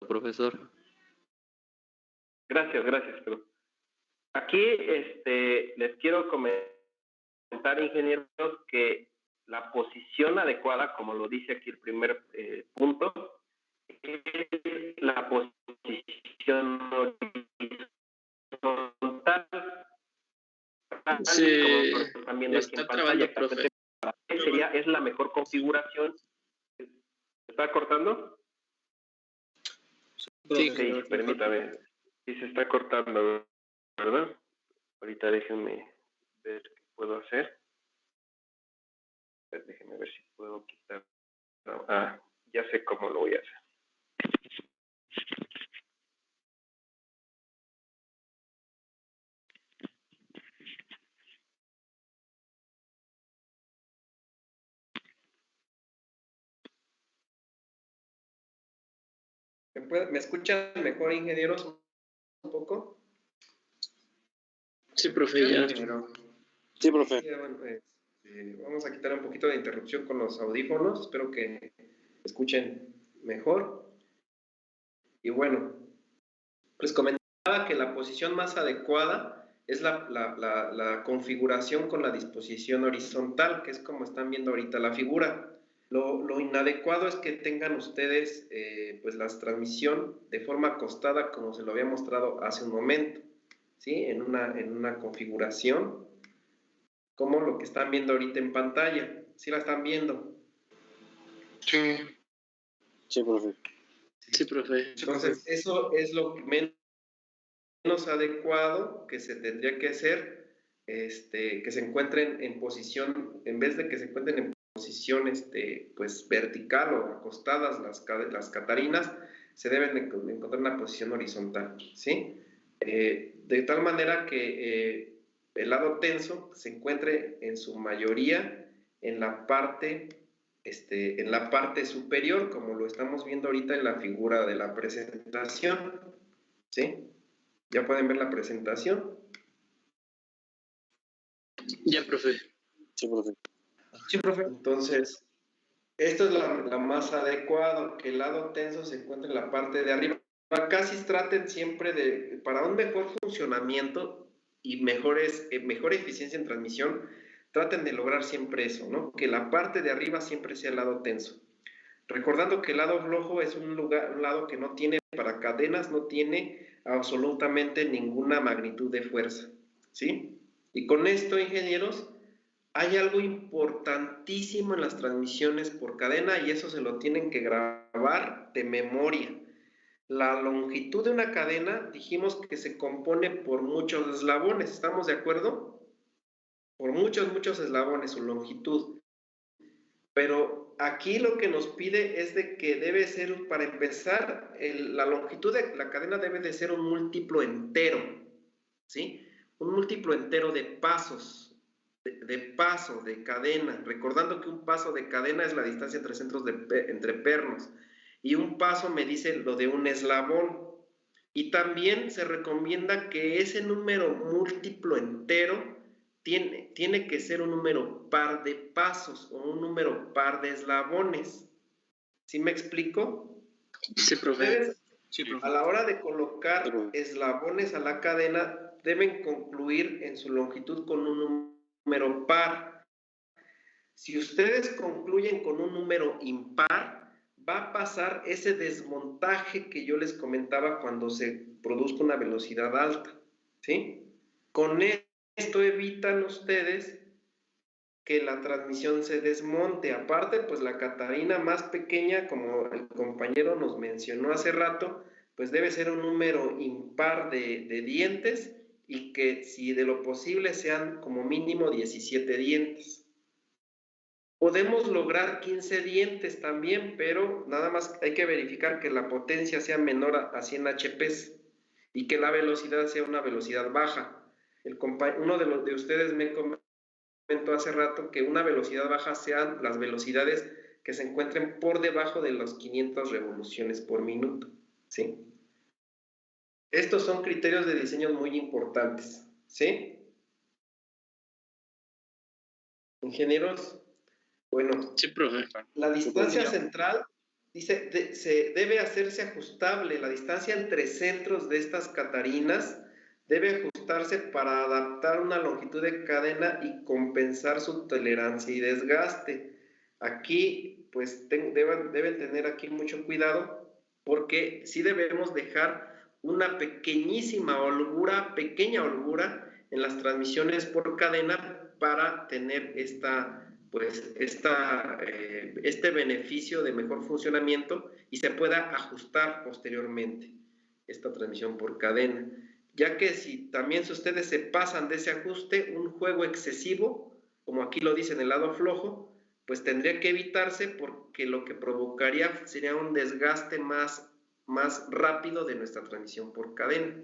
profesor. Gracias. Pero aquí les quiero comentar, ingenieros, que la posición adecuada, como lo dice aquí el primer punto, es la posición Sí, como están viendo aquí está en pantalla. trabando, profe. Es la mejor configuración. ¿Se está cortando? Sí, permítame. Sí, se está cortando, ¿verdad? Ahorita déjenme ver qué puedo hacer. Déjenme ver si puedo quitar. Ya sé cómo lo voy a hacer. ¿Me escuchan mejor, ingenieros, un poco? Sí, profe, ya. Sí, profe. Sí, bueno, vamos a quitar un poquito de interrupción con los audífonos. Espero que escuchen mejor. Y bueno, les comentaba que la posición más adecuada es la configuración con la disposición horizontal, que es como están viendo ahorita la figura. Lo inadecuado es que tengan ustedes pues la transmisión de forma acostada, como se lo había mostrado hace un momento, ¿sí? En una configuración como lo que están viendo ahorita en pantalla. ¿Sí la están viendo? Sí. Sí, profe. Sí, profe. Entonces, eso es lo menos adecuado que se tendría que hacer, que se encuentren en posición, en vez de que se encuentren en posición pues vertical o acostadas las catarinas, se deben de encontrar una posición horizontal, ¿sí? De tal manera que el lado tenso se encuentre en su mayoría en la parte superior, como lo estamos viendo ahorita en la figura de la presentación, ¿sí? ¿Ya pueden ver la presentación? Ya, profe. Sí, profe. Sí, profe. Entonces, esto es la más adecuado, que el lado tenso se encuentre en la parte de arriba. Casi traten siempre para un mejor funcionamiento y mejor eficiencia en transmisión, traten de lograr siempre eso, ¿no? Que la parte de arriba siempre sea el lado tenso. Recordando que el lado flojo es un lado que no tiene, para cadenas, no tiene absolutamente ninguna magnitud de fuerza, ¿sí? Y con esto, ingenieros, hay algo importantísimo en las transmisiones por cadena y eso se lo tienen que grabar de memoria. La longitud de una cadena, dijimos que se compone por muchos eslabones, ¿estamos de acuerdo? Por muchos eslabones, su longitud. Pero aquí lo que nos pide es de que debe ser, para empezar, la longitud de la cadena debe de ser un múltiplo entero, ¿sí? Un múltiplo entero de pasos, de cadena. Recordando que un paso de cadena es la distancia entre centros entre pernos. Y un paso me dice lo de un eslabón. Y también se recomienda que ese número múltiplo entero tiene que ser un número par de pasos o un número par de eslabones. ¿Sí me explico? Sí, profe. Ustedes, a la hora de colocar eslabones a la cadena, deben concluir en su longitud con un número par. Si ustedes concluyen con un número impar, va a pasar ese desmontaje que yo les comentaba cuando se produzca una velocidad alta, ¿sí? Con esto evitan ustedes que la transmisión se desmonte. Aparte, pues la catarina más pequeña, como el compañero nos mencionó hace rato, pues debe ser un número impar de dientes y que si de lo posible sean como mínimo 17 dientes. Podemos lograr 15 dientes también, pero nada más hay que verificar que la potencia sea menor a 100 HPs y que la velocidad sea una velocidad baja. Uno de ustedes me comentó hace rato que una velocidad baja sean las velocidades que se encuentren por debajo de los 500 revoluciones por minuto, ¿sí? Estos son criterios de diseño muy importantes, ¿sí? Ingenieros, bueno, sí, profe. La distancia central dice debe hacerse ajustable. La distancia entre centros de estas catarinas debe ajustarse para adaptar una longitud de cadena y compensar su tolerancia y desgaste. Aquí, pues, deben tener aquí mucho cuidado porque sí debemos dejar una pequeña holgura en las transmisiones por cadena para tener este beneficio de mejor funcionamiento y se pueda ajustar posteriormente esta transmisión por cadena. Ya que si ustedes se pasan de ese ajuste, un juego excesivo, como aquí lo dice en el lado flojo, pues tendría que evitarse porque lo que provocaría sería un desgaste más rápido de nuestra transmisión por cadena.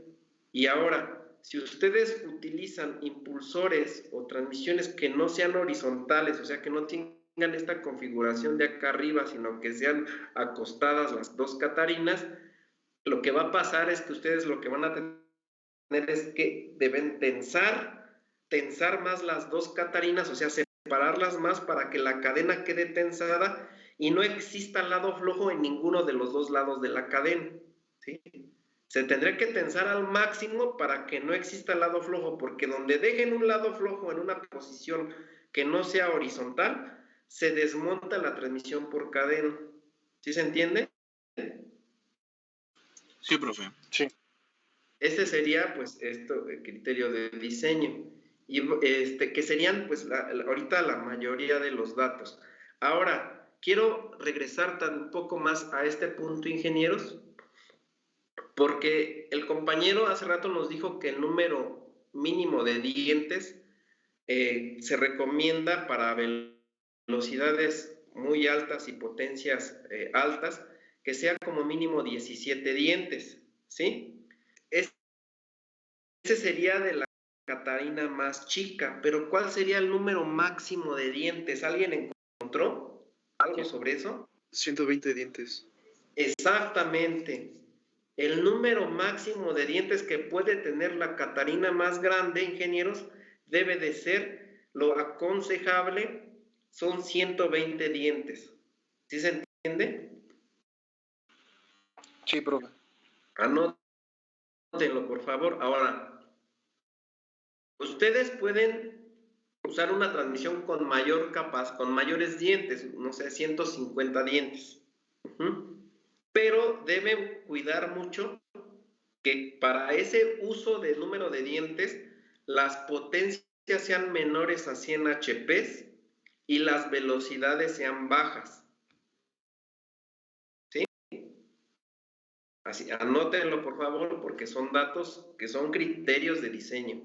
Y ahora, si ustedes utilizan impulsores o transmisiones que no sean horizontales, o sea, que no tengan esta configuración de acá arriba, sino que sean acostadas las dos catarinas, lo que va a pasar es que ustedes lo que van a tener es que deben tensar más las dos catarinas, o sea, separarlas más para que la cadena quede tensada y no exista lado flojo en ninguno de los dos lados de la cadena, ¿sí? Se tendría que tensar al máximo para que no exista lado flojo, porque donde dejen un lado flojo en una posición que no sea horizontal, se desmonta la transmisión por cadena. ¿Sí se entiende? Sí, profe. Sí. Ese sería, pues, el criterio de diseño. Y que serían, pues, ahorita la mayoría de los datos. Ahora, quiero regresar un poco más a este punto, ingenieros, porque el compañero hace rato nos dijo que el número mínimo de dientes se recomienda para velocidades muy altas y potencias altas, que sea como mínimo 17 dientes, ¿sí? Ese sería de la catarina más chica, pero ¿cuál sería el número máximo de dientes? ¿Alguien encontró algo sobre eso? 120 dientes. Exactamente. El número máximo de dientes que puede tener la catarina más grande, ingenieros, debe de ser, lo aconsejable son 120 dientes. ¿Sí se entiende? Sí, profe. Anótenlo, por favor. Ahora, ustedes pueden usar una transmisión con con mayores dientes, no sé, 150 dientes. Pero deben cuidar mucho que para ese uso de número de dientes, las potencias sean menores a 100 HPs y las velocidades sean bajas. ¿Sí? Así, anótenlo por favor, porque son datos que son criterios de diseño.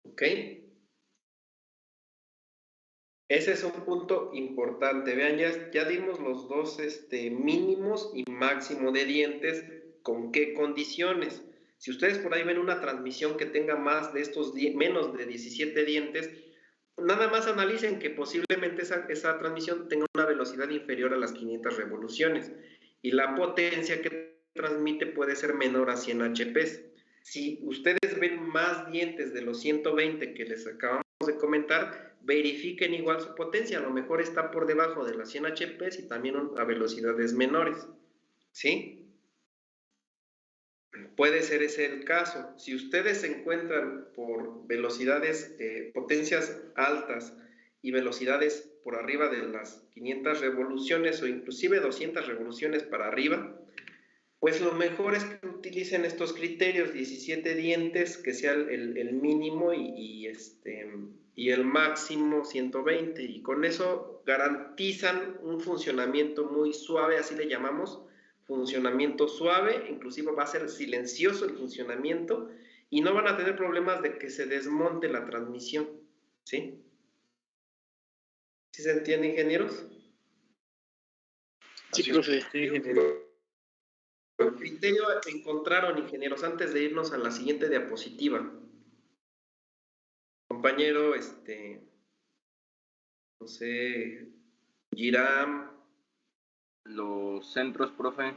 ¿Ok? Ese es un punto importante. Vean, ya dimos los dos mínimos y máximo de dientes, ¿con qué condiciones? Si ustedes por ahí ven una transmisión que tenga más de menos de 17 dientes, nada más analicen que posiblemente esa transmisión tenga una velocidad inferior a las 500 revoluciones y la potencia que transmite puede ser menor a 100 HPs. Si ustedes ven más dientes de los 120 que les acabamos de comentar, verifiquen igual su potencia, a lo mejor está por debajo de las 100 HPs y también a velocidades menores, ¿sí? Puede ser ese el caso. Si ustedes se encuentran por velocidades, potencias altas y velocidades por arriba de las 500 revoluciones o inclusive 200 revoluciones para arriba, pues lo mejor es que utilicen estos criterios, 17 dientes, que sea el mínimo y el máximo 120, y con eso garantizan un funcionamiento muy suave, así le llamamos, funcionamiento suave, inclusive va a ser silencioso el funcionamiento y no van a tener problemas de que se desmonte la transmisión, ¿sí? ¿Sí se entiende, ingenieros? Sí, profe. Sí, ingeniero. ¿Qué criterio encontraron, ingenieros, antes de irnos a la siguiente diapositiva? Compañero, no sé, Giram. Los centros, profe.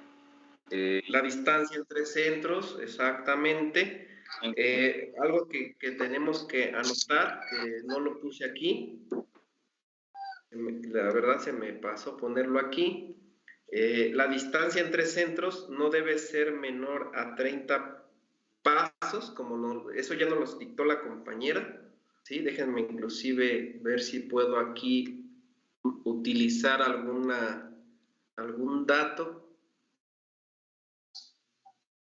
La distancia entre centros, exactamente. Algo que tenemos que anotar, que no lo puse aquí. La verdad se me pasó ponerlo aquí. La distancia entre centros no debe ser menor a 30 pasos, eso ya nos lo dictó la compañera, ¿sí? Déjenme inclusive ver si puedo aquí utilizar algún dato.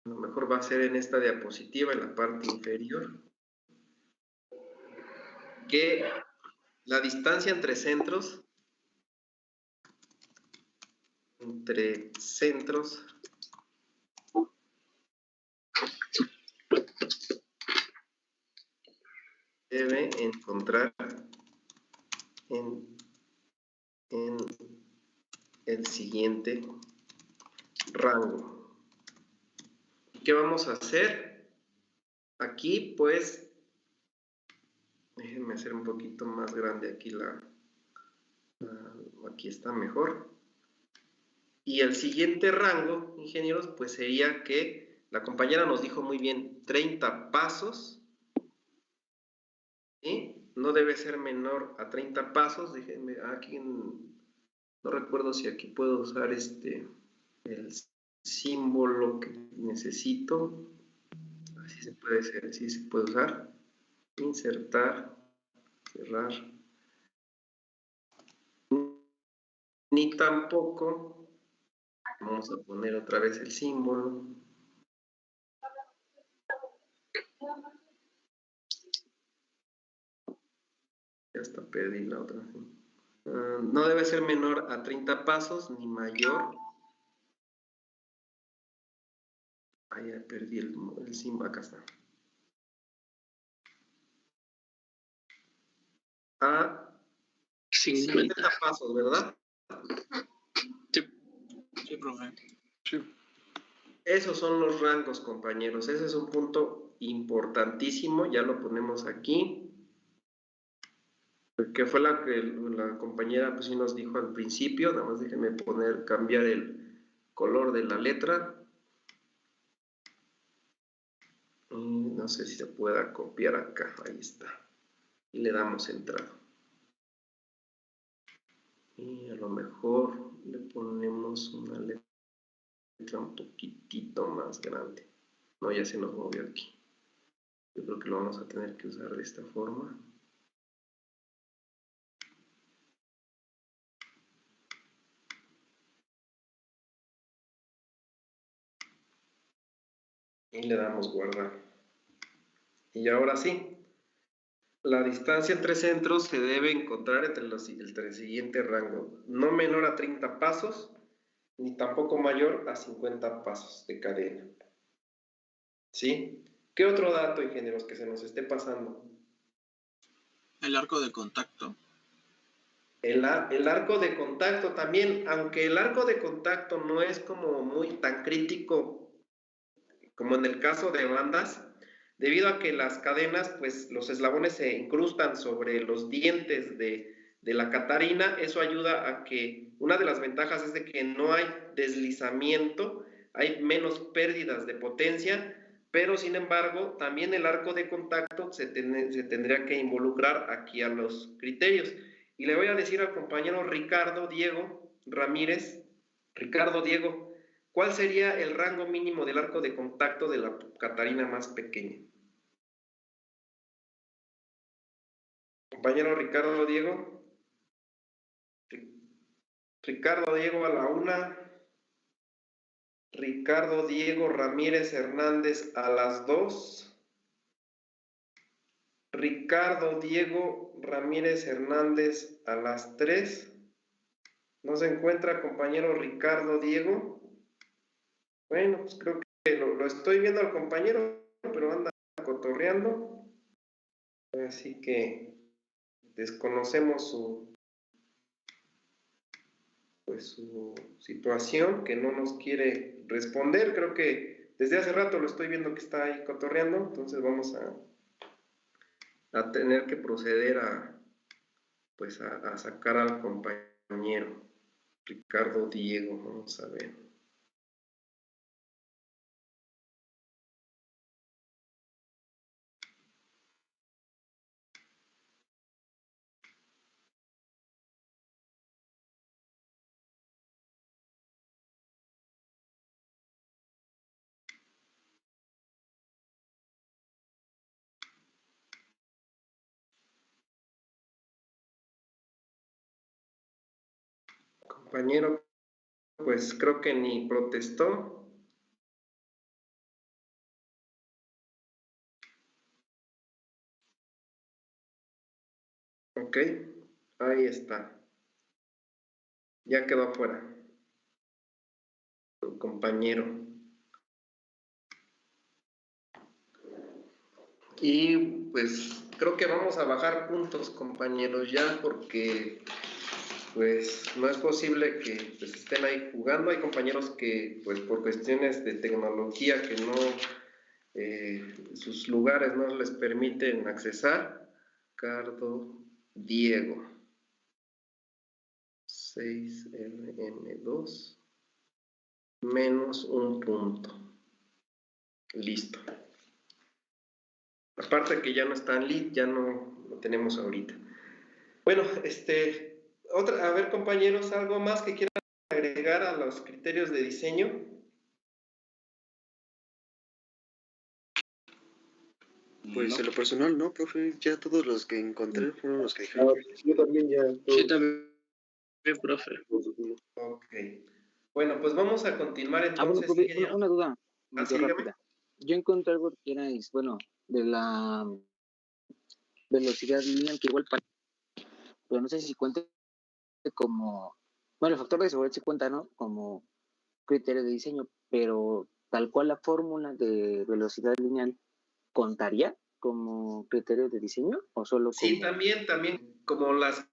A lo mejor va a ser en esta diapositiva, en la parte inferior, que la distancia entre centros debe encontrar en el siguiente rango. ¿Qué vamos a hacer? Aquí, pues, déjenme hacer un poquito más grande aquí aquí está mejor. Y el siguiente rango, ingenieros, pues sería que la compañera nos dijo muy bien, 30 pasos, ¿sí? No debe ser menor a 30 pasos. Déjenme, aquí no recuerdo si aquí puedo usar el símbolo que necesito. Así se puede hacer, así se puede usar. Insertar, cerrar. Ni tampoco vamos a poner otra vez el símbolo. Ya está, perdí la otra. No debe ser menor a 30 pasos ni mayor. Ahí ya perdí el símbolo, acá está. A 50 pasos, ¿verdad? Sí, profe. Sí. Esos son los rangos, compañeros. Ese es un punto importantísimo. Ya lo ponemos aquí. Que fue la que la compañera pues sí nos dijo al principio. Nada más déjenme cambiar el color de la letra. No sé si se pueda copiar acá. Ahí está. Y le damos entrada. Y a lo mejor le ponemos una letra un poquitito más grande. No, ya se nos movió aquí. Yo creo que lo vamos a tener que usar de esta forma. Y le damos guardar. Y ahora sí, la distancia entre centros se debe encontrar entre el siguiente rango, no menor a 30 pasos, ni tampoco mayor a 50 pasos de cadena. ¿Sí? ¿Qué otro dato, ingenieros, que se nos esté pasando? El arco de contacto. El arco de contacto también, aunque el arco de contacto no es como muy tan crítico como en el caso de bandas, debido a que las cadenas, pues los eslabones se incrustan sobre los dientes de la catarina. Eso ayuda a que, una de las ventajas es de que no hay deslizamiento, hay menos pérdidas de potencia, pero sin embargo, también el arco de contacto se tendría que involucrar aquí a los criterios. Y le voy a decir al compañero Ricardo Diego Ramírez, Ricardo Diego, ¿cuál sería el rango mínimo del arco de contacto de la catarina más pequeña? Compañero Ricardo Diego. Ricardo Diego a la 1. Ricardo Diego Ramírez Hernández a las 2. Ricardo Diego Ramírez Hernández a las 3. ¿No se encuentra compañero Ricardo Diego? Bueno, pues creo que lo estoy viendo al compañero, pero anda cotorreando. Así que desconocemos su situación, que no nos quiere responder. Creo que desde hace rato lo estoy viendo que está ahí cotorreando, entonces vamos a tener que proceder a sacar al compañero Ricardo Diego. Vamos a ver. compañero, pues creo que ni protestó. Ok, ahí está. Ya quedó afuera. Tu compañero. Y pues creo que vamos a bajar puntos, compañeros, ya, porque pues no es posible que pues, estén ahí jugando. Hay compañeros que pues por cuestiones de tecnología que no, sus lugares no les permiten accesar. Ricardo Diego 6LN2 menos un punto. Listo. Aparte que ya no está en lead, ya no lo tenemos ahorita. Bueno, a ver, compañeros, ¿algo más que quieran agregar a los criterios de diseño? Pues en lo personal, no, profe, ya todos los que encontré fueron los que dijeron. Yo también ya. Yo también, profe. Ok. Bueno, pues vamos a continuar Bueno, entonces. profe, una duda muy sí, dígame. rápida. Yo encontré algo que era, bueno, de la velocidad lineal, que igual pero no sé si cuenta como, bueno, el factor de seguridad se cuenta, ¿no? Como criterio de diseño, pero tal cual la fórmula de velocidad lineal, ¿contaría como criterio de diseño o solo como...? Sí, también, como las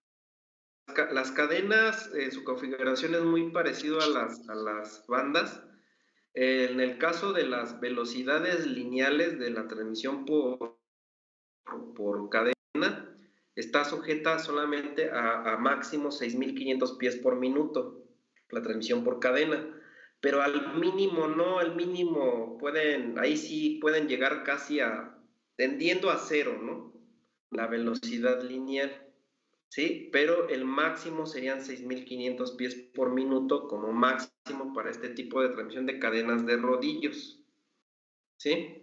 cadenas, su configuración es muy parecido a las bandas. En el caso de las velocidades lineales de la transmisión por cadena, está sujeta solamente a máximo 6.500 pies por minuto, la transmisión por cadena, pero al mínimo no, el mínimo ahí sí pueden llegar casi tendiendo a cero, ¿no? La velocidad lineal, ¿sí? Pero el máximo serían 6.500 pies por minuto como máximo para este tipo de transmisión de cadenas de rodillos, ¿sí?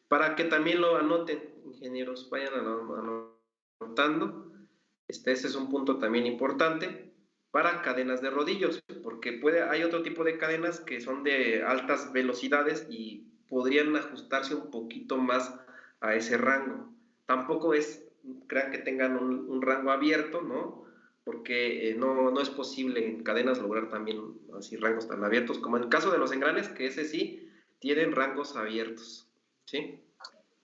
Para que también lo anoten, ingenieros, vayan anotando. Ese es un punto también importante para cadenas de rodillos, porque hay otro tipo de cadenas que son de altas velocidades y podrían ajustarse un poquito más a ese rango. Tampoco crean que tengan un rango abierto, ¿no? Porque no es posible en cadenas lograr también así rangos tan abiertos como en el caso de los engranes, que ese sí tienen rangos abiertos. ¿Sí?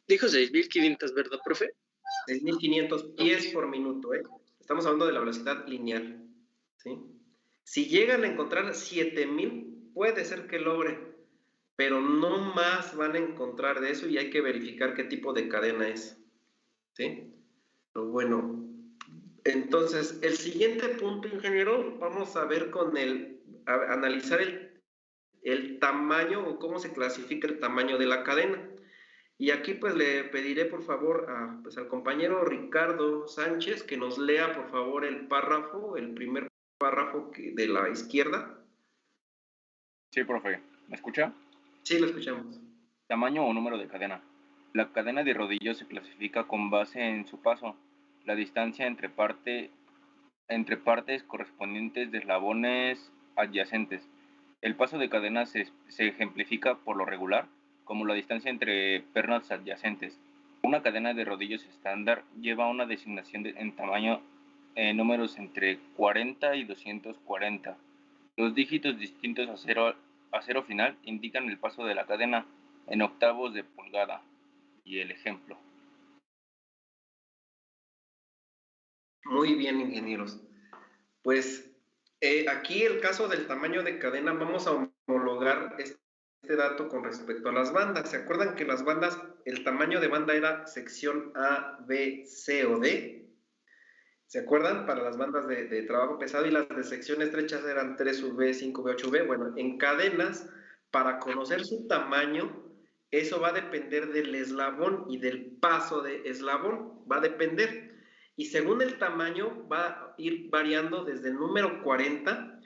Dijo 6.500, ¿verdad, profe? 6.500 pies por minuto, ¿eh? Estamos hablando de la velocidad lineal, ¿sí? Si llegan a encontrar 7.000, puede ser que logren, pero no más van a encontrar de eso y hay que verificar qué tipo de cadena es, ¿sí? Pero bueno, entonces, el siguiente punto, ingeniero, vamos a ver analizar el tamaño o cómo se clasifica el tamaño de la cadena. Y aquí pues le pediré por favor al compañero Ricardo Sánchez que nos lea por favor el primer párrafo de la izquierda. Sí, profe. ¿Me escucha? Sí, lo escuchamos. Tamaño o número de cadena. La cadena de rodillos se clasifica con base en su paso, la distancia entre partes correspondientes de eslabones adyacentes. El paso de cadena se ejemplifica por lo regular como la distancia entre pernas adyacentes. Una cadena de rodillos estándar lleva una designación en tamaño números entre 40 y 240. Los dígitos distintos a cero final indican el paso de la cadena en octavos de pulgada. Y el ejemplo. Muy bien, ingenieros. Pues aquí el caso del tamaño de cadena, vamos a homologar este dato con respecto a las bandas. ¿Se acuerdan que las bandas, el tamaño de banda era sección A, B, C o D? ¿Se acuerdan? Para las bandas de trabajo pesado, y las de sección estrechas eran 3V, 5V, 8V. Bueno, en cadenas, para conocer su tamaño, eso va a depender del eslabón y del paso de eslabón. Va a depender. Y según el tamaño, va a ir variando desde el número 40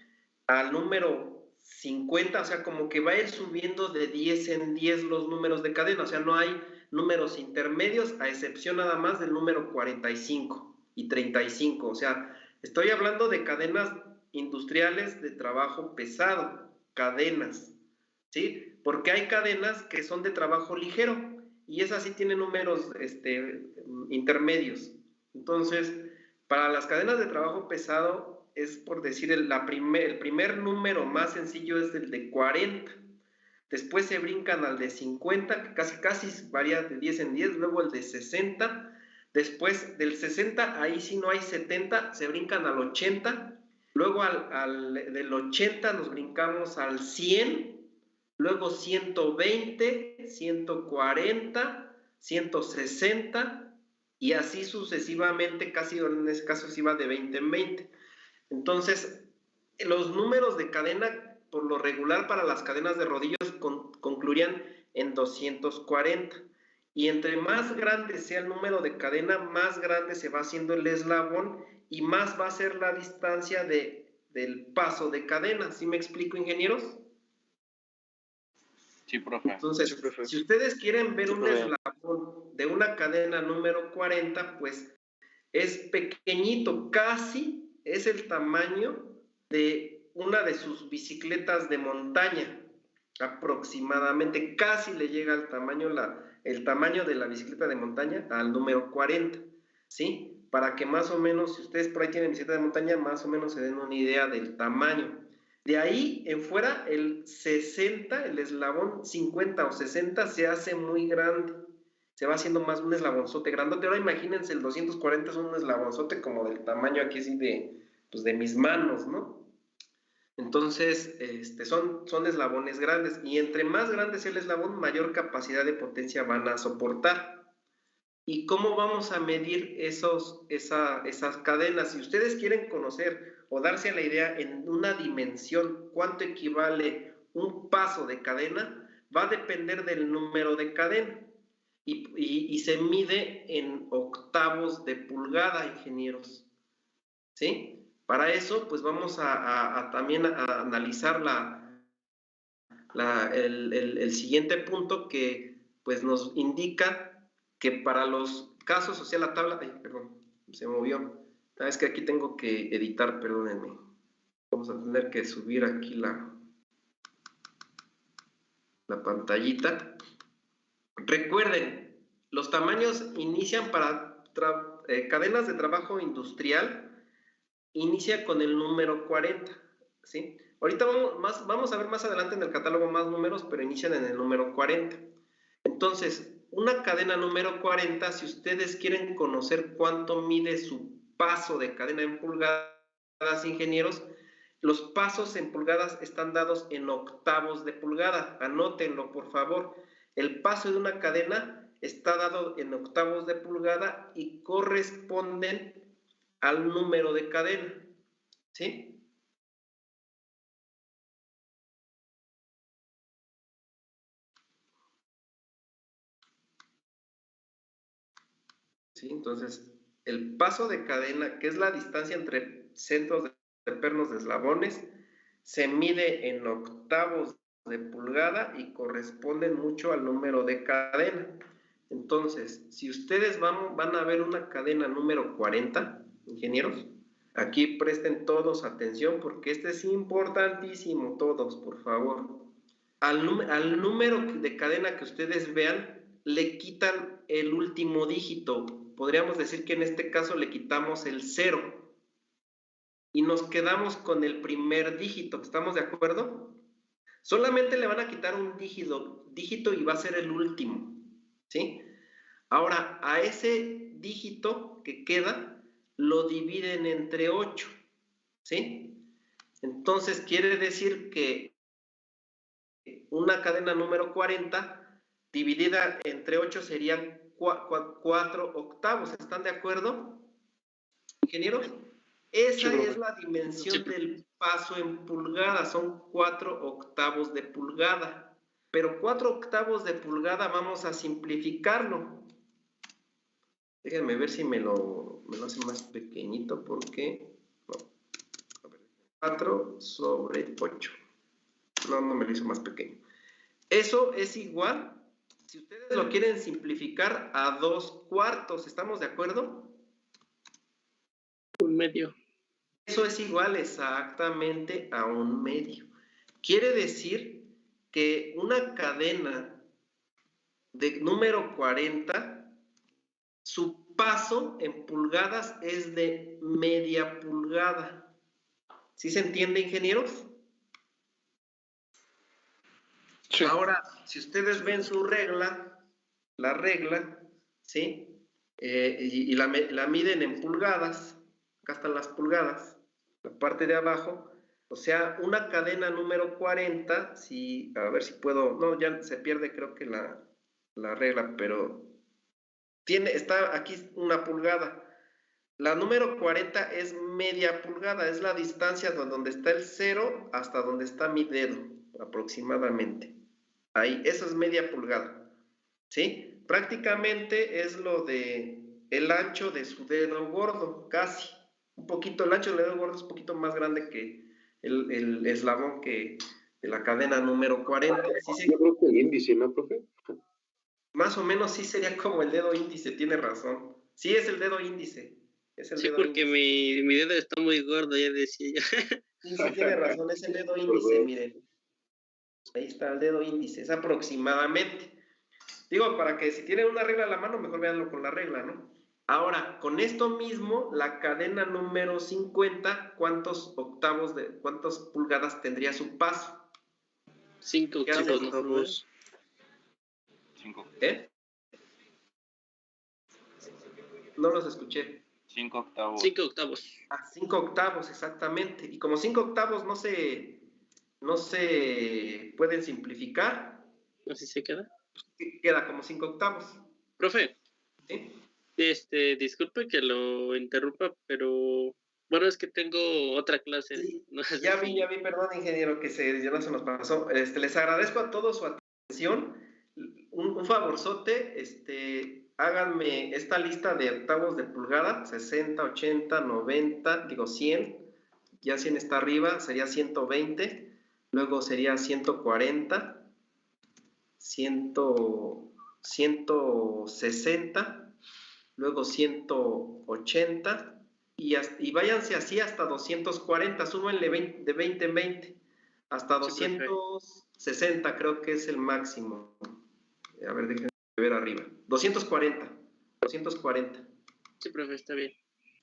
al número 50. O sea, como que va a ir subiendo de 10 en 10 los números de cadena. O sea, no hay números intermedios, a excepción nada más del número 45 y 35, o sea, estoy hablando de cadenas industriales de trabajo pesado, cadenas, ¿sí? Porque hay cadenas que son de trabajo ligero y esas sí tienen números intermedios. Entonces, para las cadenas de trabajo pesado, es por decir, el primer número más sencillo es el de 40. Después se brincan al de 50, que casi varía de 10 en 10, luego el de 60. Después del 60, ahí sí no hay 70, se brincan al 80. Luego del 80 nos brincamos al 100, luego 120, 140, 160 y así sucesivamente, casi en ese caso sí va de 20 en 20. Entonces, los números de cadena, por lo regular para las cadenas de rodillos, concluirían en 240. Y entre más grande sea el número de cadena, más grande se va haciendo el eslabón y más va a ser la distancia del paso de cadena. ¿Sí me explico, ingenieros? Sí, profe. Entonces, Sí, profe. si ustedes quieren ver Sí, un profe. eslabón de una cadena número 40, pues es pequeñito, casi es el tamaño de una de sus bicicletas de montaña, aproximadamente, casi le llega al tamaño, el tamaño de la bicicleta de montaña al número 40, ¿sí? Para que más o menos, si ustedes por ahí tienen bicicleta de montaña, más o menos se den una idea del tamaño. De ahí en fuera, el 60, el eslabón 50 o 60 se hace muy grande. Se va haciendo más un eslabonzote grandote. Ahora imagínense, el 240 es un eslabonzote como del tamaño aquí así de mis manos, ¿no? Entonces, son eslabones grandes. Y entre más grande sea el eslabón, mayor capacidad de potencia van a soportar. ¿Y cómo vamos a medir esas cadenas? Si ustedes quieren conocer o darse a la idea en una dimensión cuánto equivale un paso de cadena, va a depender del número de cadena y se mide en octavos de pulgada, ingenieros, ¿sí? Para eso, pues vamos también a analizar el siguiente punto que pues nos indica que para los casos, o sea, la tabla, ay, perdón, se movió. Es que aquí tengo que editar, perdónenme. Vamos a tener que subir aquí la pantallita. Recuerden, los tamaños inician para cadenas de trabajo industrial, inicia con el número 40, ¿sí? Ahorita vamos a ver más adelante en el catálogo más números, pero inician en el número 40. Entonces, una cadena número 40, si ustedes quieren conocer cuánto mide su paso de cadena en pulgadas, ingenieros, los pasos en pulgadas están dados en octavos de pulgada. Anótenlo, por favor. El paso de una cadena está dado en octavos de pulgada y corresponden al número de cadena, ¿sí? ¿Sí? Entonces, el paso de cadena, que es la distancia entre centros de pernos de eslabones, se mide en octavos de pulgada y corresponden mucho al número de cadena. Entonces, si ustedes van a ver una cadena número 40, ingenieros, aquí presten todos atención porque este es importantísimo, todos, por favor. Al número de cadena que ustedes vean, le quitan el último dígito. Podríamos decir que en este caso le quitamos el 0 y nos quedamos con el primer dígito. ¿Estamos de acuerdo? Solamente le van a quitar un dígito y va a ser el último, ¿sí? Ahora, a ese dígito que queda, lo dividen entre 8, ¿sí? Entonces, quiere decir que una cadena número 40 dividida entre 8 serían 4 octavos. ¿Están de acuerdo, ingenieros? Esa es la dimensión del paso en pulgada, son 4 octavos de pulgada. Pero 4 octavos de pulgada vamos a simplificarlo. Déjenme ver si me lo hace más pequeñito porque... No. A ver, 4 sobre 8. No me lo hizo más pequeño. Eso es igual, si ustedes lo quieren simplificar, a 2 cuartos. ¿Estamos de acuerdo? Un medio. Eso es igual exactamente a 1/2. Quiere decir que una cadena de número 40, su paso en pulgadas es de media pulgada. ¿Sí se entiende, ingenieros? Sí. Ahora, si ustedes ven su regla, la regla, ¿sí? Y la miden en pulgadas, acá están las pulgadas, la parte de abajo, o sea, una cadena número 40, si, a ver si puedo, no, ya se pierde creo que la regla, pero está aquí una pulgada. La número 40 es media pulgada, es la distancia de donde está el 0 hasta donde está mi dedo, aproximadamente. Ahí, eso es media pulgada, ¿sí? Prácticamente es lo de el ancho de su dedo gordo, casi. Un poquito, el ancho del dedo gordo es un poquito más grande que el eslabón de la cadena número 40. ¿Sí? Yo creo que el índice, ¿no, profe? Más o menos sí sería como el dedo índice, tiene razón. Sí, es el dedo índice. Sí, porque mi dedo está muy gordo, ya decía yo. Sí, tiene razón, es el dedo índice, miren. Ahí está el dedo índice, es aproximadamente. Digo, para que si tienen una regla a la mano, mejor véanlo con la regla, ¿no? Ahora, con esto mismo, la cadena número 50, ¿cuántas pulgadas tendría su paso? 5 octavos. 5. ¿Eh? No los escuché. 5 octavos. 5 octavos. 5 octavos, exactamente. Y como 5 octavos no se pueden simplificar. ¿Así se queda? Queda como 5 octavos. Profe. ¿Sí? Disculpe que lo interrumpa, pero bueno, es que tengo otra clase. Sí, no sé ya vi, perdón, ingeniero, que ya no se nos pasó. Les agradezco a todos su atención. Un favorzote, háganme esta lista de octavos de pulgada, 60, 80, 90, 100, ya 100 está arriba, sería 120, luego sería 140, 160, luego 180, y váyanse así hasta 240, súmenle de 20 en 20, hasta 260 creo que es el máximo. A ver, déjenme ver arriba. 240. Sí, profe, está bien.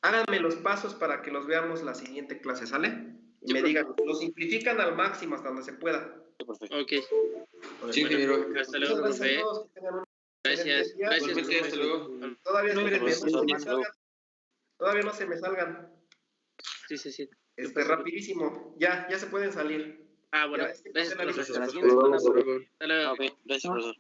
Háganme los pasos para que los veamos la siguiente clase, ¿sale? Y sí, me digan, lo simplifican al máximo hasta donde se pueda. Ok. Sí, ingeniero. Hasta luego, profe. Gracias. Hasta luego. Todavía no se me salgan. Sí. Rapidísimo. Ya se pueden salir. Bueno. Gracias, profesor. Hasta luego. Hasta luego. Gracias, profesor.